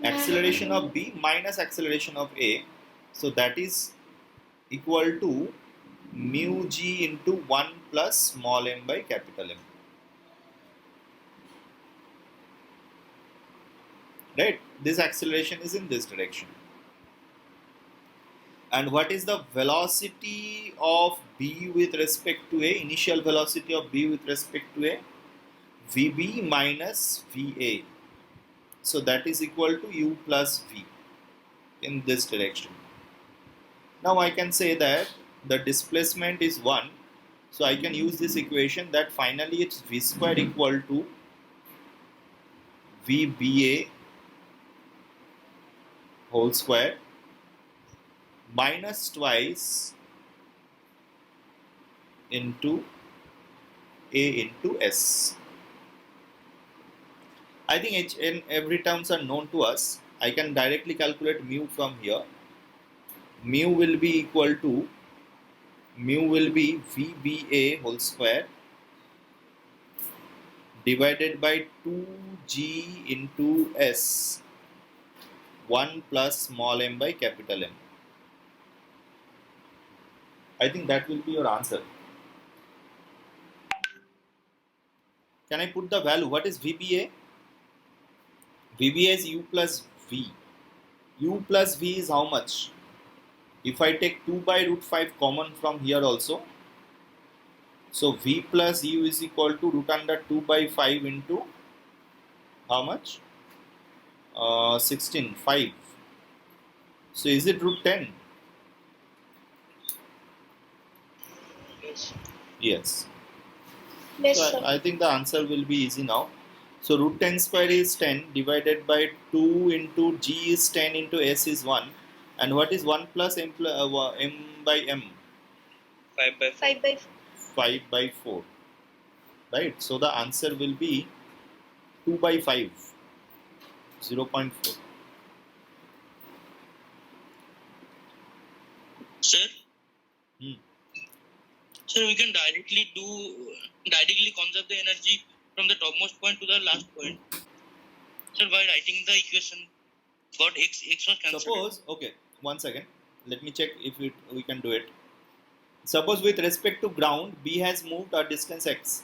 Acceleration of B minus acceleration of A. So that is equal to mu g into 1 plus small m by capital M. Right? This acceleration is in this direction. And what is the velocity of B with respect to A? Initial velocity of B with respect to A? Vb minus Va. So that is equal to U plus V in this direction. Now I can say that the displacement is 1. So I can use this equation that finally it's V square equal to VBA whole square minus twice into A into S. I think each and every terms are known to us. I can directly calculate mu from here. Mu will be equal to VBA whole square divided by 2G into S 1 plus small m by capital M. I think that will be your answer. Can I put the value? What is VBA? VBA is U plus V. U plus V is how much? If I take 2 by root 5 common from here also, so V plus U is equal to root under 2 by 5 into how much? 16, 5. So is it root 10? Yes. Yes. Yes, So sir. I think the answer will be easy now. So root 10 square is 10 divided by 2 into G is 10 into S is 1. And what is 1 plus M by M? 5 by 4. 5 by 5 by 4. Right? So the answer will be 2 by 5. 0.4. Sir? Hmm. Sir, we can directly conserve the energy from the topmost point to the last point. Sir, by writing the equation, got x was cancelled. Suppose, okay, 1 second. Let me check if we can do it. Suppose with respect to ground, B has moved a distance x.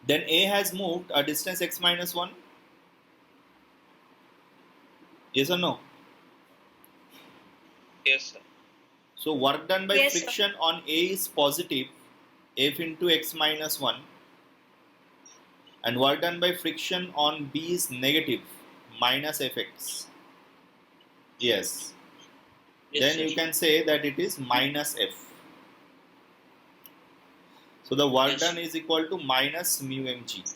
Then A has moved a distance x minus 1. Yes or no? Yes, sir. So work done by Yes, sir. friction on A is positive, F into x minus 1. And work done by friction on B is negative, minus Fx. Yes. Yes, Then sir. you can say that it is minus F. So the work Yes. done is equal to minus mu mg.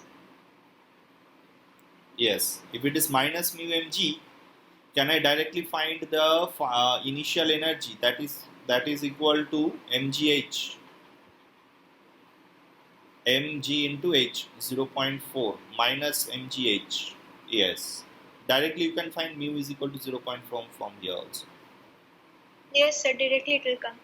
Yes. If it is minus mu mg, can I directly find the initial energy? That is equal to mgh. mg into h, 0.4 minus mgh. Yes. Directly you can find mu is equal to 0.4 from here also. Yes, sir. Directly it will come.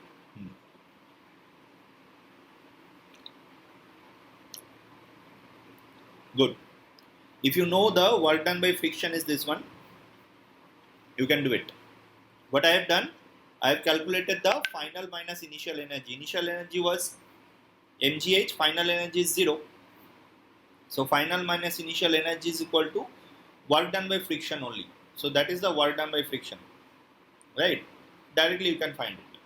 Good. If you know the work done by friction is this one, you can do it. What I have done, I have calculated the final minus initial energy. Initial energy was mgh, final energy is 0. So final minus initial energy is equal to work done by friction only. So that is the work done by friction. Right? Directly you can find it.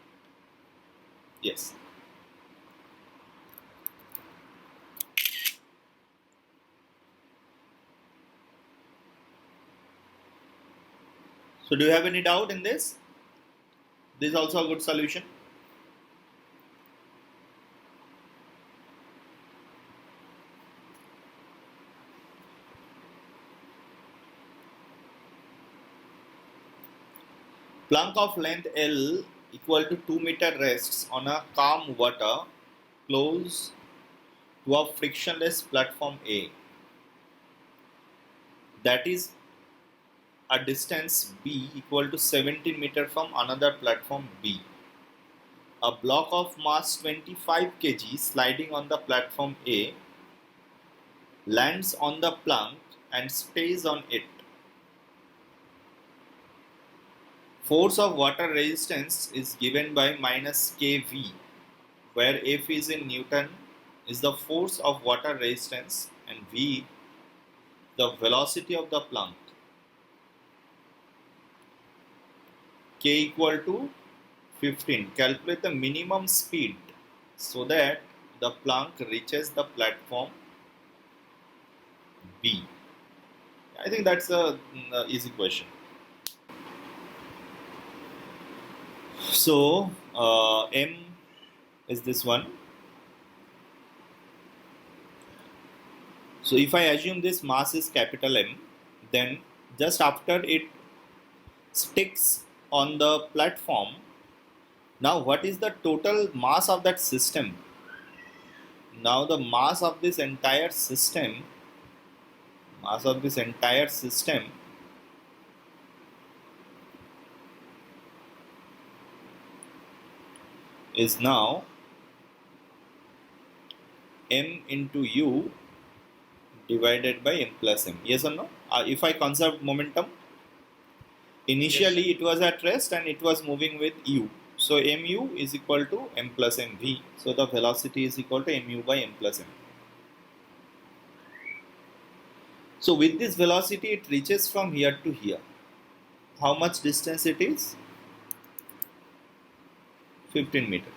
Yes. So do you have any doubt in this? This is also a good solution. Plank of length L equal to 2 meter rests on a calm water close to a frictionless platform A. That is a distance B equal to 17 meter from another platform B. A block of mass 25 kg sliding on the platform A lands on the plank and stays on it. Force of water resistance is given by minus kV, where F is in Newton is the force of water resistance and V the velocity of the plank. K equal to 15. Calculate the minimum speed so that the plank reaches the platform B. I think that's a easy question. So M is this one. So if I assume this mass is capital M, then just after it sticks on the platform, now what is the total mass of that system? Now the mass of this entire system is now m into u divided by m plus m. Yes or no? If I conserve momentum, initially it was at rest and it was moving with u. So mu is equal to m plus mv. So the velocity is equal to mu by m plus m. So with this velocity it reaches from here to here. How much distance it is? 15 meter.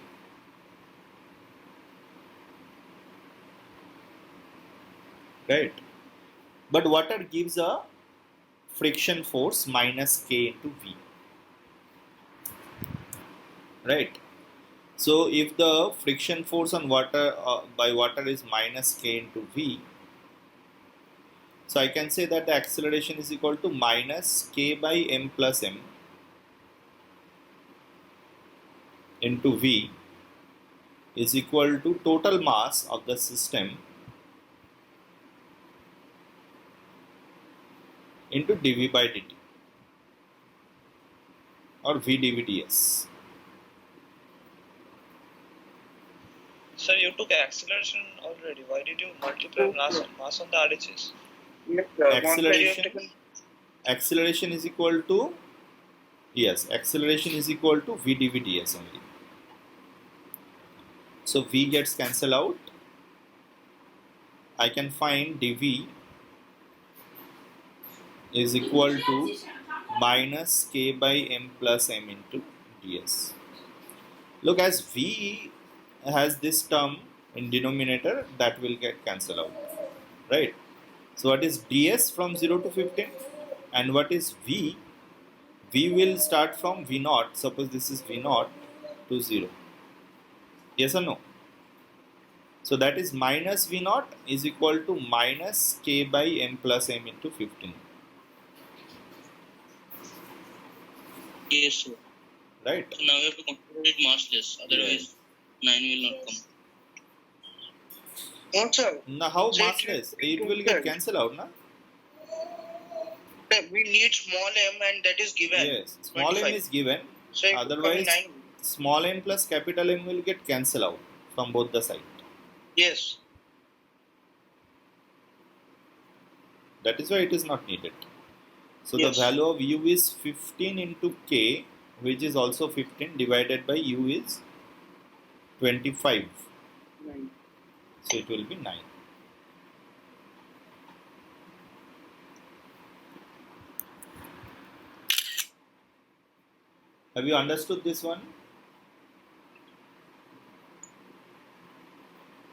Right? But water gives a friction force minus k into v. Right? So if the friction force on water by water is minus k into v, so I can say that the acceleration is equal to minus k by m plus m into v is equal to total mass of the system into dv by dt or v dv ds. So you took acceleration already. Why did you multiply mass on the RHS? Acceleration is equal to, yes, acceleration is equal to v dv ds only. So v gets cancelled out. I can find dv is equal to minus k by m plus m into ds. Look, as v has this term in denominator, that will get cancelled out, right? So what is ds from 0 to 15, and what is v? V will start from v naught. Suppose this is v naught to 0. Yes or no? So that is minus v naught is equal to minus k by m plus m into 15. Yes, sir. Right? So now we have to consider it massless, otherwise 9 will not come. No, sir. Now how So massless? It will get cancelled out, na? We need small m, and that is given. Yes, small m 25. is given. So it will come Otherwise, 9. small m plus capital M will get cancelled out from both the sides. Yes. That is why it is not needed. So Yes. the value of u is 15 into k, which is also 15, divided by u is 25. So it will be 9. Have you understood this one?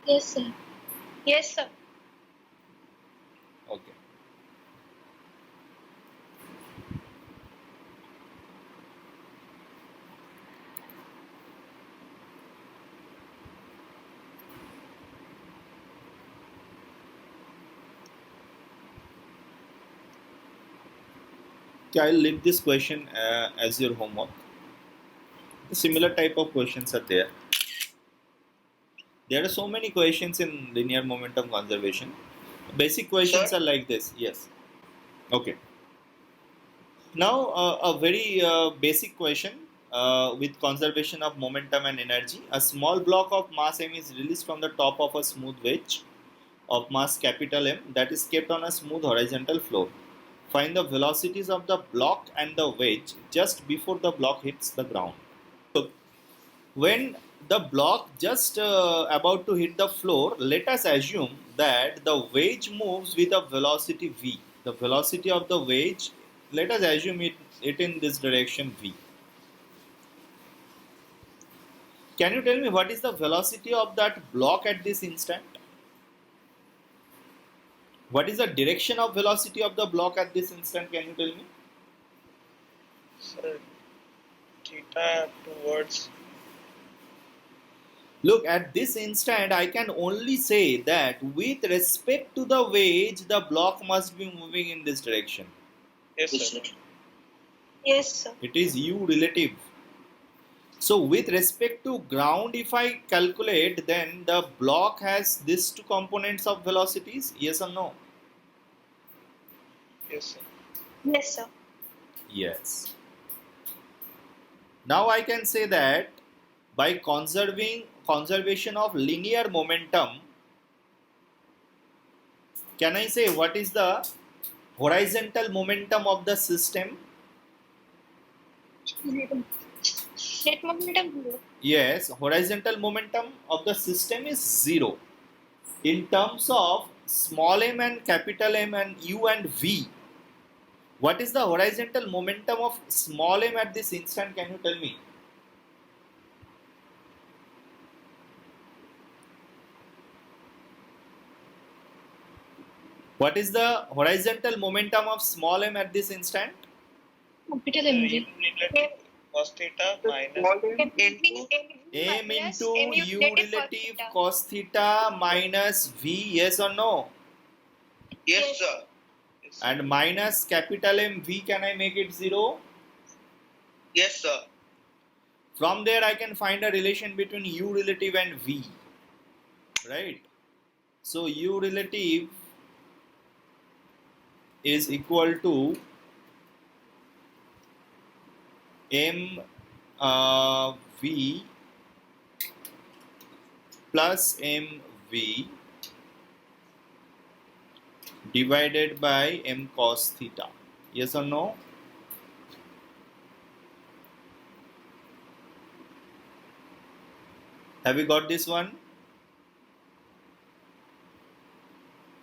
Yes, sir. Yes, sir. Okay. Okay, I'll leave this question as your homework. Similar type of questions are there. There are so many questions in linear momentum conservation. Basic questions Sir? are like this. Yes. Okay. Now, a very basic question with conservation of momentum and energy. A small block of mass m is released from the top of a smooth wedge of mass capital M that is kept on a smooth horizontal floor. Find the velocities of the block and the wedge just before the block hits the ground. So, when the block just about to hit the floor, let us assume that the wedge moves with a velocity v. The velocity of the wedge, let us assume it in this direction v. Can you tell me what is the velocity of that block at this instant? What is the direction of velocity of the block at this instant? Can you tell me? So theta towards. Look, at this instant, I can only say that with respect to the wedge, the block must be moving in this direction. Yes, Yes, sir. sir. Yes, sir. It is u relative. So with respect to ground, if I calculate, then the block has these two components of velocities. Yes or no? Yes, sir. Yes, sir. Yes. Now I can say that by conservation of linear momentum, can I say what is the horizontal momentum of the system? Net momentum 0. Yes, horizontal momentum of the system is 0. In terms of small m and capital M and u and v, what is the horizontal momentum of small m at this instant? Can you tell me? What is the horizontal momentum of small m at this instant? Capital U MV. relative cos theta minus. Small m M into M minus into mu u relative relative theta. cos theta minus v, yes or no? yes, sir. Yes. And minus capital M v, can I make it 0? Yes, sir. From there I can find a relation between u relative and v, right? So u relative is equal to m v plus mv divided by m cos theta. Yes or no? Have you got this one?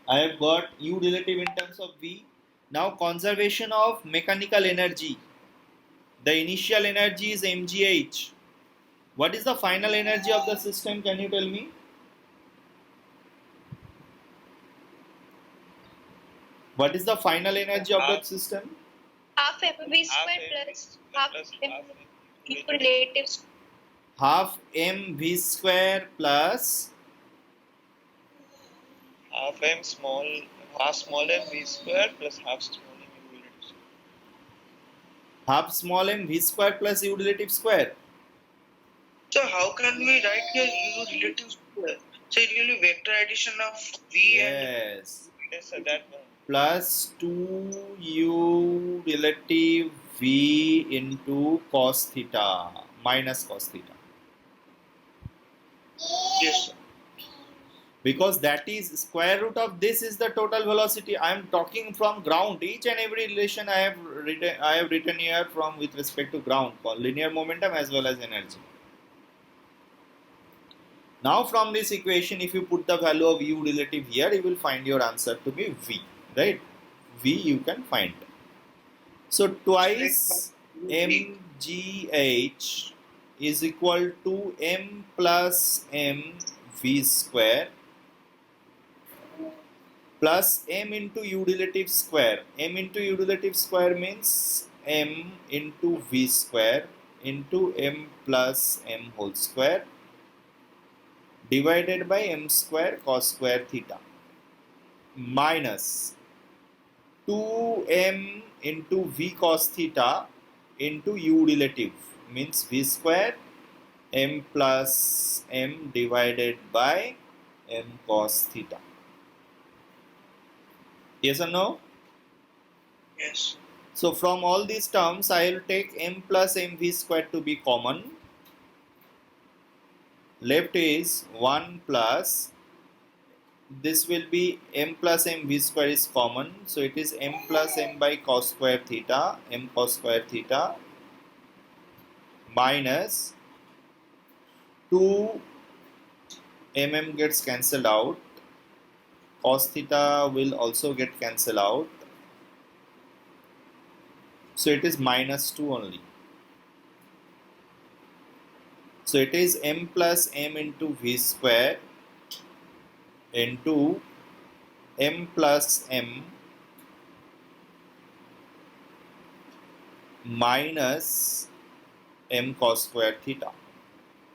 I have got U relative in terms of V. Now conservation of mechanical energy. The initial energy is mgh. What is the final energy of the system? Can you tell me? What is the final energy of that system? half mv square plus half m relative. Half mv square plus half small m v square plus half small m u relative square. half small m v square plus u relative square. So how can we write here U relative square? So it will be vector addition of V and Yes. Yes, sir, that one. Plus 2u relative v into cos theta minus cos theta. yes, sir. Because that is square root of this is the total velocity. I am talking from ground. Each and every relation I have written here from with respect to ground for linear momentum as well as energy. Now from this equation, if you put the value of u relative here, you will find your answer to be v, right? V you can find. So twice mgh is equal to m plus m v square plus m into u relative square. M into u relative square means m into v square into m plus m whole square divided by m square cos square theta minus 2m into v cos theta into u relative means v square m plus m divided by m cos theta. Yes or no? Yes. So from all these terms I will take m plus mv square to be common. Left is 1 plus, this will be m plus mv square is common, so it is m plus m by cos square theta, m cos square theta minus 2 mm gets cancelled out, cos theta will also get cancelled out, so it is minus 2 only. So it is m plus m into v square into m plus m minus m cos square theta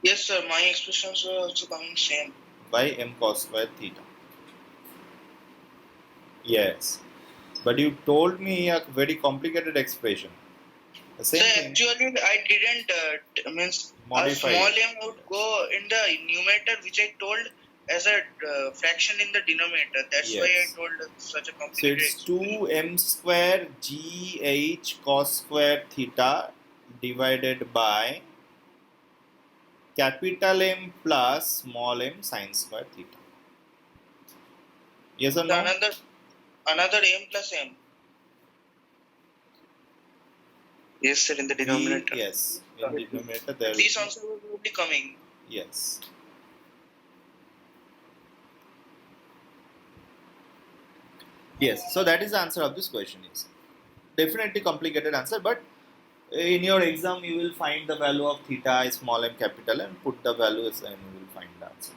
Yes, sir. My expressions were also coming same. by m cos square theta. Yes, but you told me a very complicated expression. The So same thing. actually, I didn't means Modify a small it. m would go in the numerator, which I told as a fraction in the denominator. That's why I Yes. told such a So complicated. it's 2m square gh cos square theta divided by capital M plus small m sin square theta. Yes or So no? another m plus m. Yes, sir. In the denominator. Yes, in the denominator there These will also will be coming. be, yes. Yes, so that is the answer of this question. Is definitely complicated answer, but in your exam you will find the value of theta small m capital and put the values and you will find the answer.